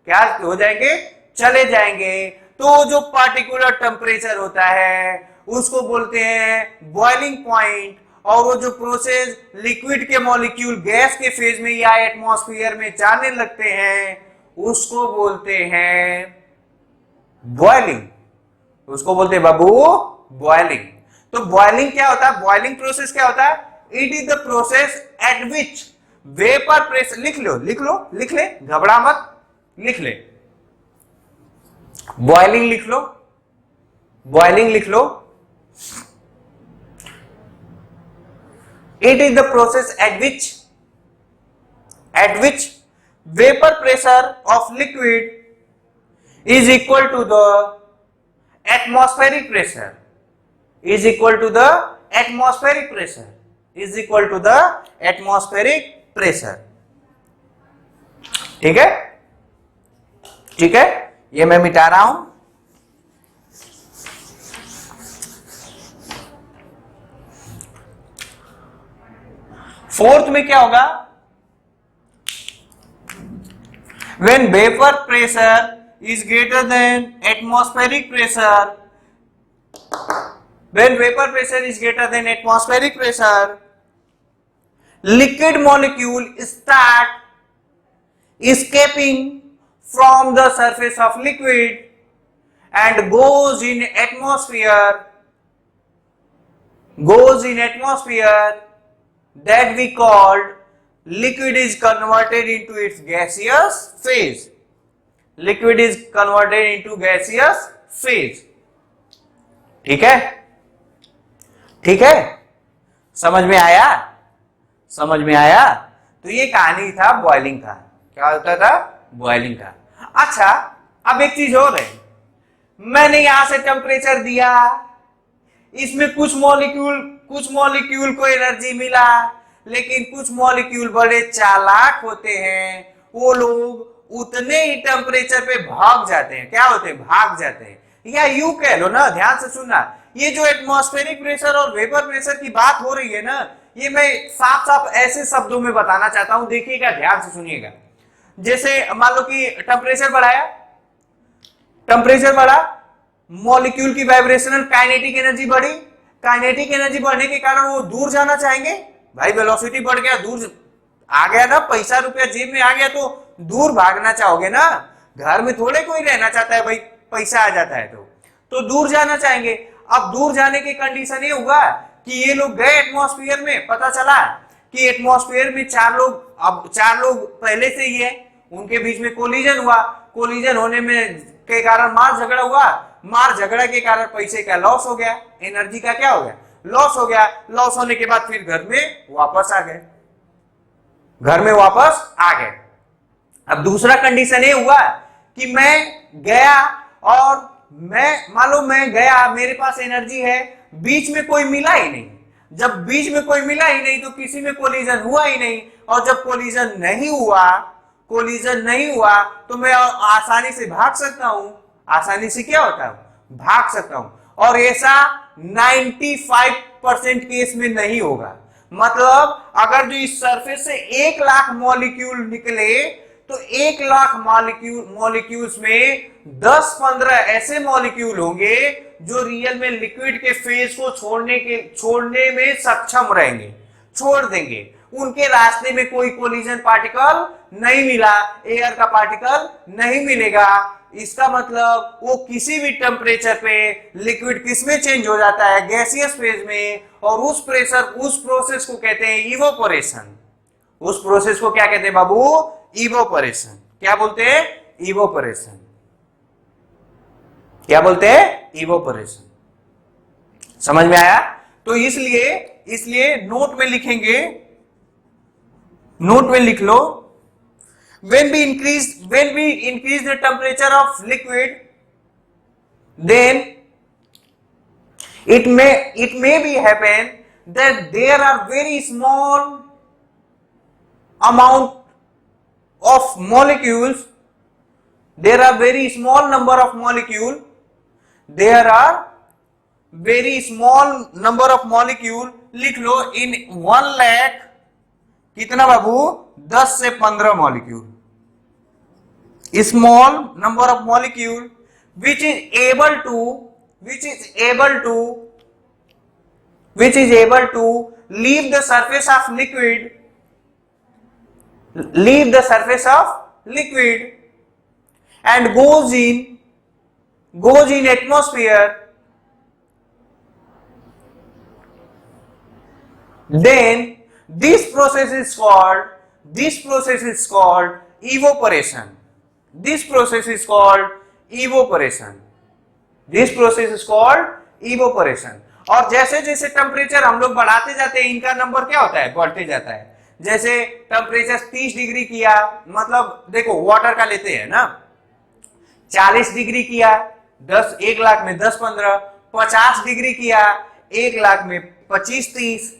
क्या हो जाएंगे, चले जाएंगे। तो जो पार्टिकुलर टेम्परेचर होता है उसको बोलते हैं बॉइलिंग पॉइंट, और वो जो प्रोसेस लिक्विड के मॉलिक्यूल गैस के फेज में या एटमॉस्फेयर में जाने लगते हैं उसको बोलते हैं बॉइलिंग। उसको बोलते हैं बाबू बॉइलिंग। तो बॉइलिंग क्या होता है? बॉइलिंग प्रोसेस क्या होता है? It is the process at which vapour pressure, लिख ले, घबरा मत, लिख ले, बॉइलिंग लिख लो, बॉइलिंग लिख लो। It is the process at which vapour pressure of liquid is equal to the atmospheric pressure, is equal to the atmospheric pressure, is equal to the atmospheric pressure। ठीक है, ठीक है, ये मैं मिटा रहा हूं। फोर्थ में क्या होगा? when vapor pressure is greater than atmospheric pressure, when vapor pressure is greater than atmospheric pressure, liquid molecule start escaping from the surface of liquid and goes in atmosphere, that we called liquid is converted into its gaseous phase, liquid is converted into gaseous phase। ठीक है, ठीक है, समझ में आया, समझ में आया? तो ये कहानी था बॉइलिंग का। क्या होता था? बॉइलिंग का। अच्छा, अब एक चीज और है, मैंने यहां से टेम्परेचर दिया, इसमें कुछ मॉलिक्यूल को एनर्जी मिला, लेकिन कुछ मॉलिक्यूल बड़े चालाक होते हैं, वो लोग उतने ही टेम्परेचर पे भाग जाते हैं। क्या होते हैं? भाग जाते हैं। या यूं कह लो ना, ध्यान से सुनना, ये जो एटमॉस्फेरिक प्रेशर और वेपर प्रेशर की बात हो रही है ना, ये मैं साफ साफ ऐसे शब्दों में बताना चाहता हूं, देखिएगा, ध्यान से सुनिएगा। जैसे मान लो कि टेम्परेचर बढ़ाया, टेम्परेचर बढ़ा, मॉलिक्यूल की वाइब्रेशनल काइनेटिक एनर्जी बढ़ी, काइनेटिक एनर्जी बढ़ने के कारण वो दूर जाना चाहेंगे। भाई वेलोसिटी बढ़ गया, दूर आ गया ना, पैसा रुपया जेब में आ गया तो दूर भागना चाहोगे ना। घर में थोड़े कोई रहना चाहता है भाई, पैसा आ जाता है तो दूर जाना चाहेंगे। अब दूर जाने की कंडीशन ये हुआ कि ये लोग गए एटमॉस्फेयर में, पता चला कि एटमॉस्फेयर में चार लोग पहले से ही है, उनके बीच में कोलिजन हुआ, कोलिजन होने में के कारण मार झगड़ा हुआ, मार झगड़ा के कारण पैसे का लॉस हो गया, एनर्जी का क्या हो गया? लॉस हो गया। लॉस होने के बाद फिर घर में वापस आ गए, घर में वापस आ गए। अब दूसरा कंडीशन ये हुआ कि मैं गया और मान लो मैं गया, मेरे पास एनर्जी है, बीच में कोई मिला ही नहीं। जब बीच में कोई मिला ही नहीं तो किसी में कोलिजन हुआ ही नहीं, और जब कोलिजन नहीं हुआ तो मैं आसानी से भाग सकता हूं। आसानी से क्या होता है? भाग सकता हूं। और ऐसा 95% केस में नहीं होगा। मतलब अगर जो इस सरफेस से 1 लाख मॉलिक्यूल निकले तो 1 लाख मॉलिक्यूल्स में 10-15 ऐसे मॉलिक्यूल होंगे जो रियल में लिक्विड के फेज को छोड़ने में सक्षम रहेंगे, छोड़ देंगे। उनके रास्ते में कोई कोलिजन पार्टिकल नहीं मिला, एयर का पार्टिकल नहीं मिलेगा। इसका मतलब वो किसी भी टेम्परेचर पे लिक्विड किसमें चेंज हो जाता है? गैसियस फेज में। और उस प्रोसेस को कहते हैं इवोपोरेशन। उस प्रोसेस को क्या कहते हैं बाबू? इवोपोरेशन। क्या बोलते हैं? इवोपोरेशन। क्या बोलते हैं? इवोपोरेशन। समझ में आया? तो इसलिए नोट में लिखेंगे, नोट में लिख लो, when we increase the temperature of liquid, then it may be happen that there are very small amount of molecules, there are very small number of molecule, there are very small number of molecule, लिख लो, in 1 lakh कितना बाबू? 10 से 15 molecule. Small number of molecule which is able to leave the surface of liquid, leave the surface of liquid and goes in atmosphere, then this process is called evaporation. This process is called evaporation. This process is called evaporation. और जैसे जैसे temperature हम लोग बढ़ाते जाते हैं, इनका number क्या होता है, बढ़ते जाता है. जैसे टेम्परेचर 30 डिग्री किया, मतलब देखो वाटर का लेते हैं ना, 40 डिग्री किया 10 1 लाख में 10 15, 50 डिग्री किया 1 लाख में 25 30,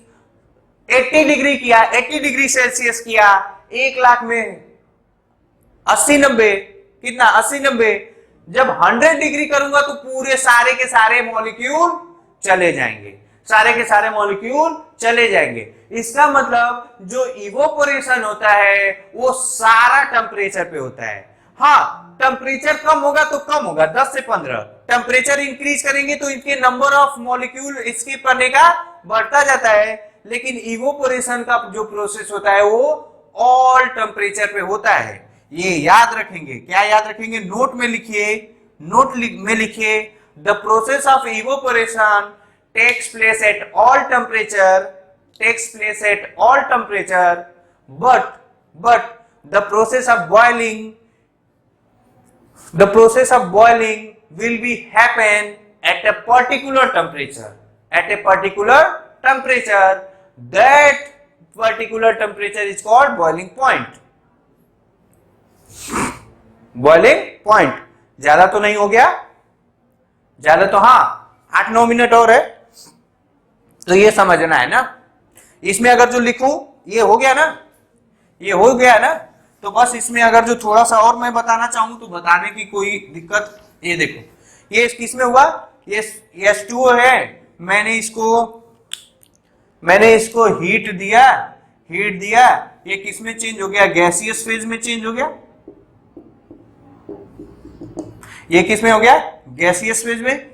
80 डिग्री किया 80 डिग्री सेल्सियस किया 1 लाख में 80 90, कितना 80 90. जब 100 डिग्री करूंगा तो पूरे सारे के सारे मॉलिक्यूल चले जाएंगे, सारे के सारे मॉलिक्यूल चले जाएंगे. इसका मतलब जो इवोपोरेशन होता है वो सारा टेम्परेचर पे होता है. हाँ, टेम्परेचर कम होगा तो कम होगा 10 से 15, टेम्परेचर इंक्रीज करेंगे तो इनके नंबर ऑफ मॉलिक्यूल स्किप करने का बढ़ता जाता है. लेकिन इवोपोरेशन का जो प्रोसेस होता है वो ऑल टेम्परेचर पे होता है. ये याद रखेंगे. क्या याद रखेंगे? नोट में लिखिए, the process of evaporation takes place at all temperature, but the process of boiling will be happen at a particular temperature, that particular temperature is called boiling point. ज्यादा तो नहीं हो गया, ज्यादा तो हाँ 8-9 मिनट और है, तो ये समझना है ना. इसमें अगर जो लिखूं ये हो गया ना, तो बस इसमें अगर जो थोड़ा सा और मैं बताना चाहूं तो बताने की कोई दिक्कत. ये देखो, ये किसमें हुआ, ये H2O है, मैंने इसको हीट दिया, ये किसमें चेंज हो गया, गैसियस फेज में चेंज हो गया. ये किसमें हो गया, गैसियस फेज में.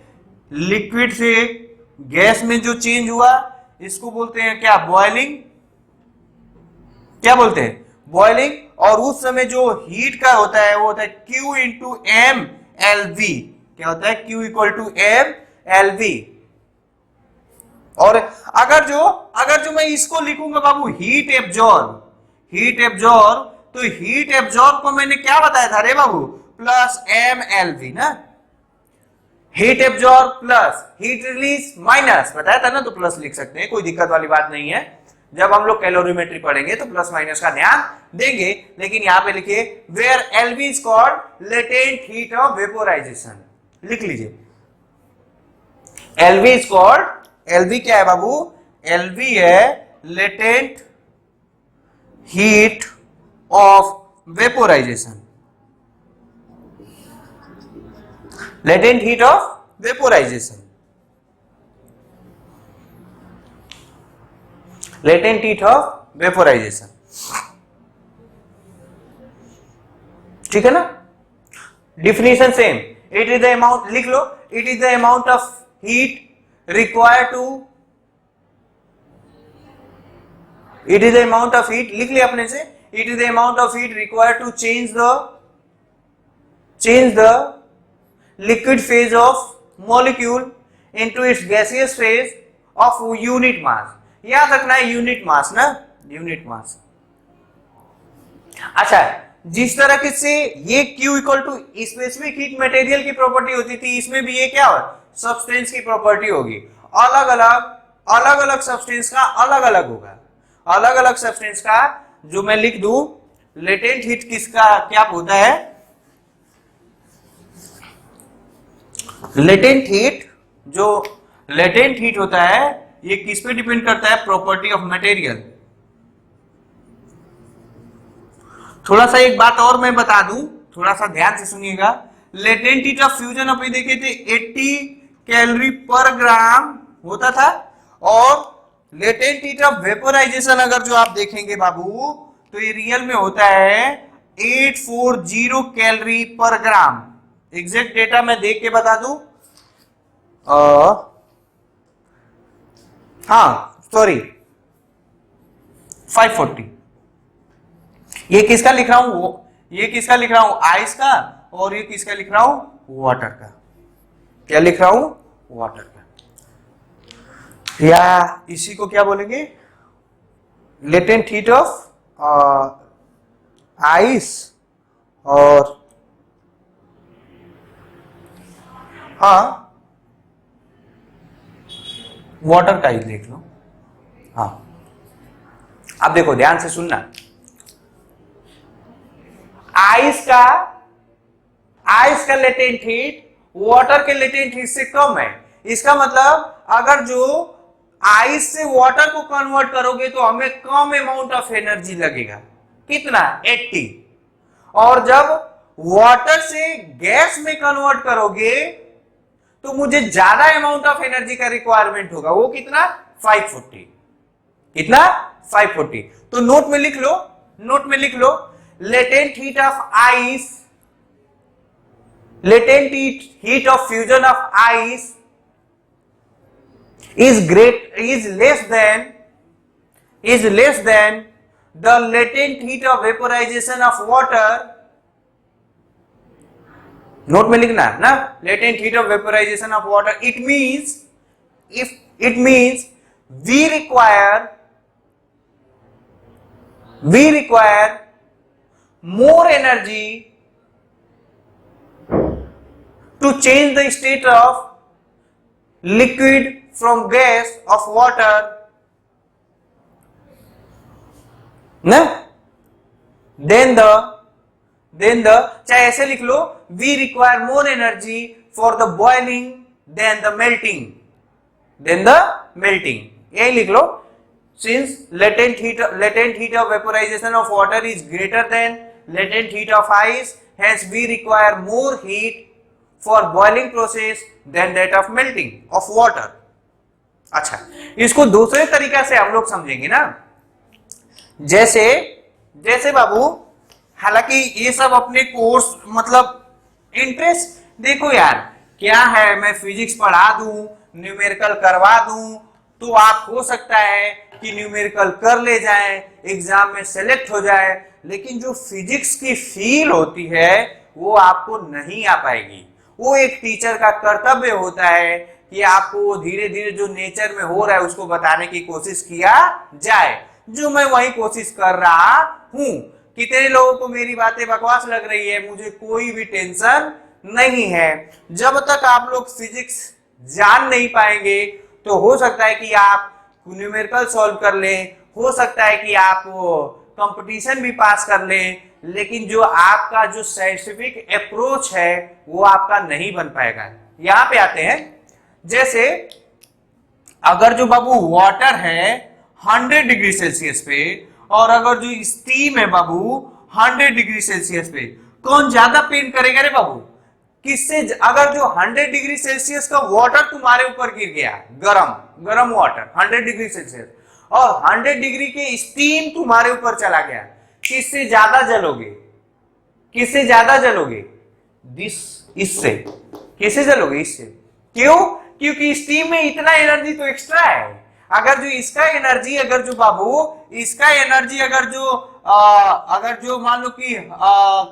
लिक्विड से गैस में जो चेंज हुआ इसको बोलते हैं क्या, बॉइलिंग. क्या बोलते हैं, बॉइलिंग. और उस समय जो हीट का होता है वो होता है Q into M L V. क्या होता है, Q equal to M L V. और अगर जो मैं इसको लिखूंगा बाबू हीट एब्जॉर्ब, तो हीट एब्जॉर्ब को मैंने क्या बताया था रे बाबू, प्लस एम एल वी ना. Heat absorb plus heat release minus बताया था ना, तो प्लस लिख सकते हैं, कोई दिक्कत वाली बात नहीं है. जब हम लोग कैलोरीमेट्री पढ़ेंगे तो प्लस माइनस का ध्यान देंगे. लेकिन यहां पे लिखिए where LV is called latent heat of vaporisation. लिख लीजिए, एलवी इज कॉल्ड, एलवी क्या है बाबू, एलवी है latent heat of vaporisation. latent heat of vaporization. Latent heat of vaporization. ठीक है ना. Definition same. It is the amount, लिख लो, it is the amount of heat required to, it is the amount of heat, लिख लिया अपने से, it is the amount of heat required to change the liquid phase of molecule into its gaseous phase of unit mass. याद रखना है unit mass ना, unit mass. अच्छा, जिस तरह से ये Q equal to specific heat material की प्रॉपर्टी होती थी, इसमें भी ये क्या हो, सब्सटेंस की प्रॉपर्टी होगी. अलग अलग सब्सटेंस का अलग अलग होगा. अलग अलग सब्सटेंस का जो मैं लिख दूं, लेटेंट हीट किसका क्या होता है, लेटेंट हीट, जो लेटेंट हीट होता है ये किस पे डिपेंड करता है, प्रॉपर्टी ऑफ मटेरियल. थोड़ा सा एक बात और मैं बता दूं, थोड़ा सा ध्यान से सुनिएगा. लेटेंट हीट ऑफ फ्यूजन अपन देखे थे 80 कैलोरी पर ग्राम होता था, और लेटेंट हीट ऑफ वेपोराइजेशन अगर जो आप देखेंगे बाबू तो ये रियल में होता है 840 कैलोरी पर ग्राम. एग्जैक्ट डेटा मैं देख के बता दूं, हाँ सॉरी 540। ये किसका लिख रहा हूं, ये किसका लिख रहा हूं, आइस का, और ये किसका लिख रहा हूं, वाटर का। क्या लिख रहा हूं, वाटर का। या इसी को क्या बोलेंगे, लेटेंट हीट ऑफ आइस, और हाँ वाटर का ही देख लो। हाँ अब देखो ध्यान से सुनना, आइस का लेटेंट हीट वाटर के लेटेंट हीट से कम है। इसका मतलब अगर जो आइस से वाटर को कन्वर्ट करोगे तो हमें कम अमाउंट ऑफ एनर्जी लगेगा, कितना, 80। और जब वाटर से गैस में कन्वर्ट करोगे तो मुझे ज्यादा अमाउंट ऑफ एनर्जी का रिक्वायरमेंट होगा, वो कितना, 540। कितना, 540। तो नोट में लिख लो, नोट में लिख लो, latent heat of ice, latent heat of fusion of ice is less than the latent heat of vaporization of water। Note में लिखना है ना, latent heat of vaporization of water, it means we require more energy to change the state of liquid from gas of water, ना, then the चाहे ऐसे लिख लो, we require more energy for the boiling than the melting, यही लिख लो, since latent heat of vaporization of water is greater than latent heat of ice, hence we require more heat for boiling process than that of melting of water। अच्छा, इसको दूसरे तरीका से हम लोग समझेंगे ना, जैसे बाबू, हालांकि ये सब अपने कोर्स मतलब इंटरेस्ट, देखो यार क्या है, मैं फिजिक्स पढ़ा दूं, न्यूमेरिकल करवा दूं, तो आप हो सकता है कि न्यूमेरिकल कर ले जाएं, एग्जाम में सेलेक्ट हो जाए, लेकिन जो फिजिक्स की फील होती है वो आपको नहीं आ पाएगी। वो एक टीचर का कर्तव्य होता है कि आपको धीरे धीरे जो नेचर में हो रहा है उसको बताने की कोशिश किया जाए, जो मैं वही कोशिश कर रहा हूं। कितने लोगों को मेरी बातें बकवास लग रही है, मुझे कोई भी टेंशन नहीं है। जब तक आप लोग फिजिक्स जान नहीं पाएंगे तो हो सकता है कि आप न्यूमेरिकल सॉल्व कर लें, हो सकता है कि आप कंपटीशन भी पास कर लें, लेकिन जो आपका जो साइंटिफिक अप्रोच है वो आपका नहीं बन पाएगा। यहां पे आते हैं, जैसे अगर जो बाबू वाटर है 100 डिग्री सेल्सियस पे, और अगर जो स्टीम है बाबू 100 डिग्री सेल्सियस पे, कौन ज्यादा पेन करेगा रे बाबू, किससे? अगर जो 100 डिग्री सेल्सियस का वाटर तुम्हारे ऊपर गिर गया, गरम वाटर 100 डिग्री सेल्सियस, और 100 डिग्री के स्टीम तुम्हारे ऊपर चला गया, किससे ज्यादा जलोगे? किससे ज्यादा जलोगे? इससे। किससे जलोगे? इससे। क्यों? क्योंकि स्टीम में इतना एनर्जी तो एक्स्ट्रा है। अगर जो इसका एनर्जी, अगर जो बाबू इसका एनर्जी अगर जो मान लो कि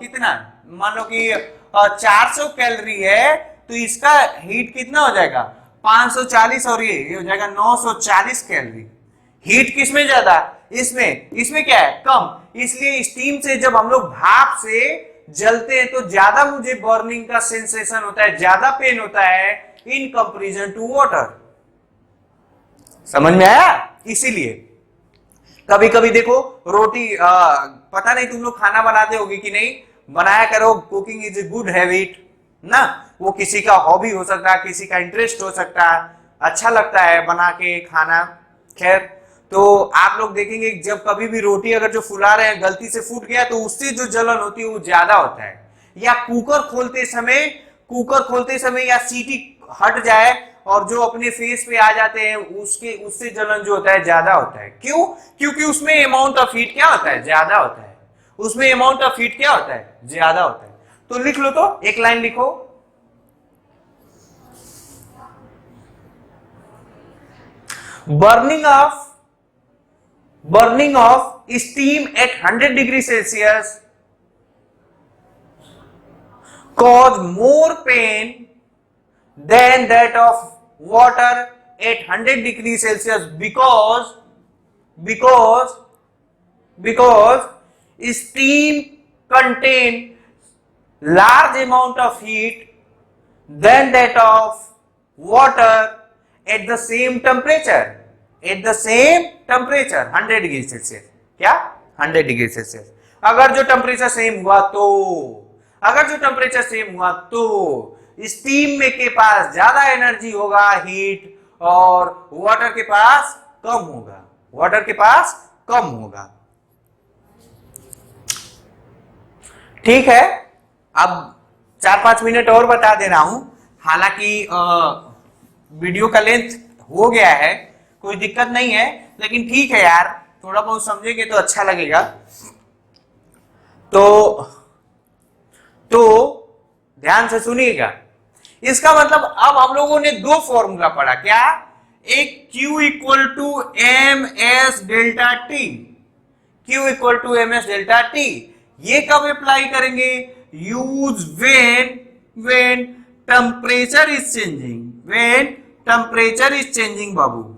कितना, मान लो कि 400 कैलोरी है, तो इसका हीट कितना हो जाएगा? 540, और ये हो जाएगा 940 कैलोरी। हीट किसमें ज्यादा? इसमें क्या है? कम। इसलिए स्टीम से जब हम लोग भाप से जलते हैं तो ज्यादा मुझे बर्निंग का सेंसेशन होता है, ज्यादा पेन होता है इन कंपैरिजन टू वाटर। समझ में आया? इसीलिए कभी कभी देखो रोटी, पता नहीं तुम लोग खाना बनाते होगे कि नहीं, बनाया करो। Cooking is a good habit ना, वो किसी का हॉबी हो सकता है, किसी का इंटरेस्ट हो सकता है, अच्छा लगता है बना के खाना। खैर, तो आप लोग देखेंगे जब कभी भी रोटी अगर जो फुला रहे हैं गलती से फूट गया तो उससे जो जलन होती है वो ज्यादा होता है। या कुकर खोलते समय या सीटी हट जाए और जो अपने फेस पे आ जाते हैं उससे जलन जो होता है ज्यादा होता है। क्यों? क्योंकि उसमें अमाउंट ऑफ हीट क्या होता है? ज्यादा होता है। उसमें अमाउंट ऑफ हीट क्या होता है? ज्यादा होता है। तो लिख लो, तो एक लाइन लिखो, burning of burning of steam at 100 degrees Celsius cause more pain than that of water at 100 degrees Celsius because steam contain large amount of heat than that of water at the same temperature 100 degree Celsius. क्या 100 degree Celsius. अगर जो temperature same हुआ तो steam में के पास ज्यादा energy होगा heat और वाटर के पास कम होगा। ठीक है, अब 4-5 मिनट और बता दे रहा हूं, हालांकि वीडियो का लेंथ हो गया है, कोई दिक्कत नहीं है, लेकिन ठीक है यार, थोड़ा बहुत समझेंगे तो अच्छा लगेगा। तो ध्यान से सुनिएगा। इसका मतलब अब हम लोगों ने दो फॉर्मूला पढ़ा, क्या? एक Q equal to M S delta T, ये कब अप्लाई करेंगे? Use when temperature is changing बाबू।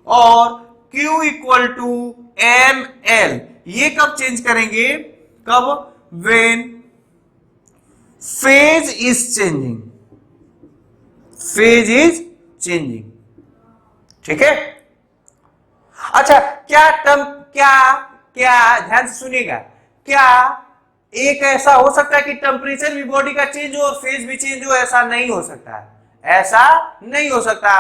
और Q equal to M L, ये कब चेंज करेंगे? कब? When phase is changing. ठीक है, अच्छा, क्या ध्यान से सुनिएगा, क्या एक ऐसा हो सकता है कि टेम्परेचर भी बॉडी का चेंज हो और फेज भी चेंज हो? ऐसा नहीं हो सकता।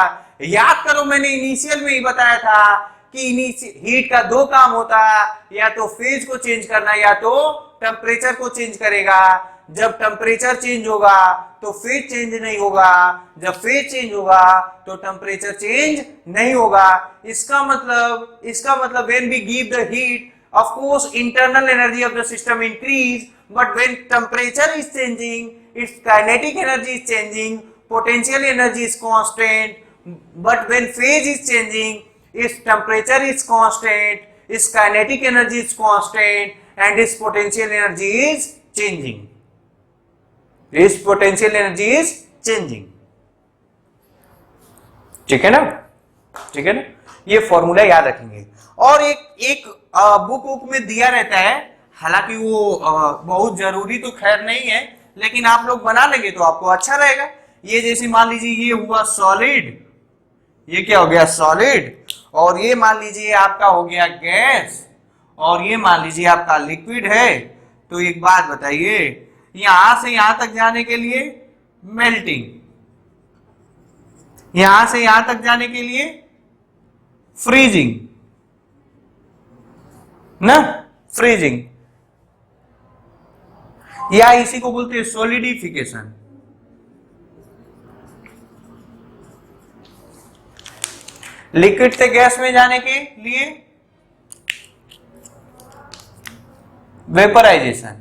याद करो, मैंने इनिशियल में ही बताया था कि हीट का दो काम होता है, या तो फेज को चेंज करना या तो टेम्परेचर को चेंज करेगा। जब टेम्परेचर चेंज होगा तो फेज चेंज नहीं होगा, जब फेज चेंज होगा तो टेम्परेचर चेंज नहीं होगा। इसका मतलब when we give the heat, of course internal energy of the system increase, but when temperature is changing, its kinetic energy is changing, potential energy is constant, but when phase is changing, its temperature is constant, its kinetic energy is constant, and its potential energy is changing. ठीक है ना? ये formula याद रखेंगे। और एक book में दिया रहता है, हालांकि वो बहुत जरूरी तो खैर नहीं है, लेकिन आप लोग बना लेंगे तो आपको अच्छा रहेगा। ये जैसे मान लीजिए ये हुआ सॉलिड, ये क्या हो गया? सॉलिड। और ये मान लीजिए आपका हो गया गैस, और ये मान लीजिए आपका लिक्विड है। तो एक बात बताइए, यहां से यहां तक जाने के लिए मेल्टिंग, यहां से यहां तक जाने के लिए फ्रीजिंग ना, फ्रीजिंग, या इसी को बोलते हैं सॉलिडिफिकेशन। लिक्विड से गैस में जाने के लिए वेपराइजेशन,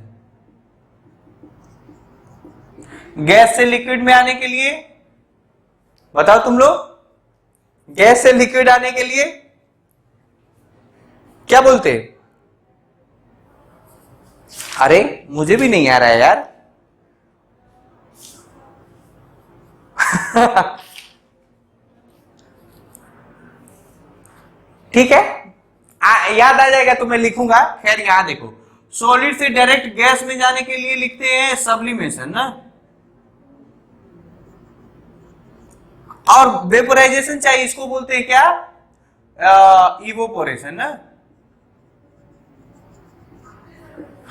गैस से लिक्विड में आने के लिए, बताओ तुम लोग, गैस से लिक्विड आने के लिए क्या बोलते? अरे मुझे भी नहीं आ रहा है यार। ठीक है, याद आ जाएगा तो मैं लिखूंगा। खैर यहां देखो, सॉलिड से डायरेक्ट गैस में जाने के लिए लिखते हैं सब्लिमेशन ना, और वेपोराइजेशन चाहिए, इसको बोलते हैं क्या? इवोपोरेशन ना।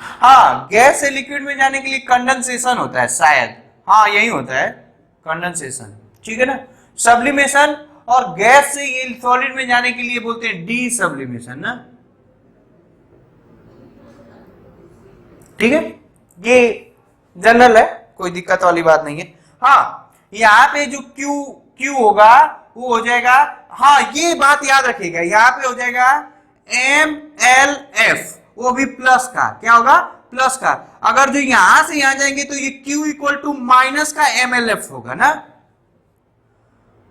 हाँ, गैस से लिक्विड में जाने के लिए कंडेंसेशन होता है शायद, हाँ यही होता है कंडेंसेशन। ठीक है ना, सब्लिमेशन। और गैस से ये सॉलिड में जाने के लिए बोलते हैं डी सब्लिमेशन ना। ठीक है, ये जनरल है, कोई दिक्कत वाली बात नहीं है। हाँ, यहाँ पे जो क्यू होगा वो हो जाएगा, हाँ ये बात याद रखिएगा, यहाँ पे हो जाएगा MLF, वो भी प्लस का, क्या होगा? प्लस का। अगर जो यहां से यहां जाएंगे तो ये Q इक्वल टू माइनस का MLF होगा ना।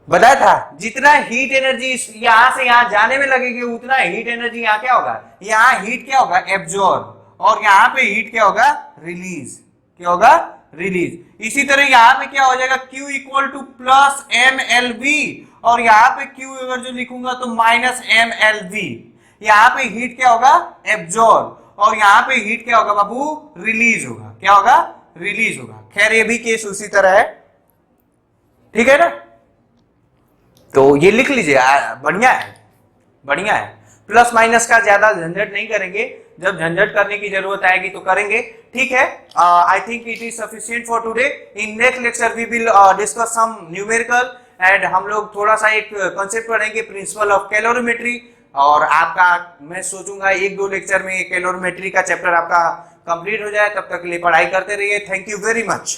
बताया था जितना हीट एनर्जी यहां से यहां जाने में लगेगी उतना हीट एनर्जी यहाँ क्या होगा, यहाँ हीट क्या होगा एब्जॉर्ब, और यहाँ पे हीट क्या होगा रिलीज, क्या होगा रिलीज। इसी तरह यहाँ पे क्या हो जाएगा Q equal two plus MLV, और यहाँ पे Q अगर जो लिखूंगा तो माइनस MLV। यहाँ पे हीट क्या होगा एब्जॉर्ब, और यहाँ पे हीट क्या होगा बाबू रिलीज होगा, क्या होगा रिलीज होगा। खैर ये भी केस उसी तरह है, ठीक है ना। तो ये लिख लीजिए, बढ़िया है बढ़िया है। प्लस माइनस का ज्यादा झंझट नहीं करेंगे, जब झंझट करने की जरूरत आएगी तो करेंगे, ठीक है। I think it is sufficient for today. In next lecture we will discuss some numerical, and हम लोग थोड़ा सा एक कॉन्सेप्ट पढ़ेंगे प्रिंसिपल ऑफ कैलोरीमेट्री, और आपका मैं सोचूंगा 1-2 लेक्चर में कैलोरीमेट्री का चैप्टर आपका कंप्लीट हो जाए। तब तक के लिए पढ़ाई करते रहिए। Thank you very much.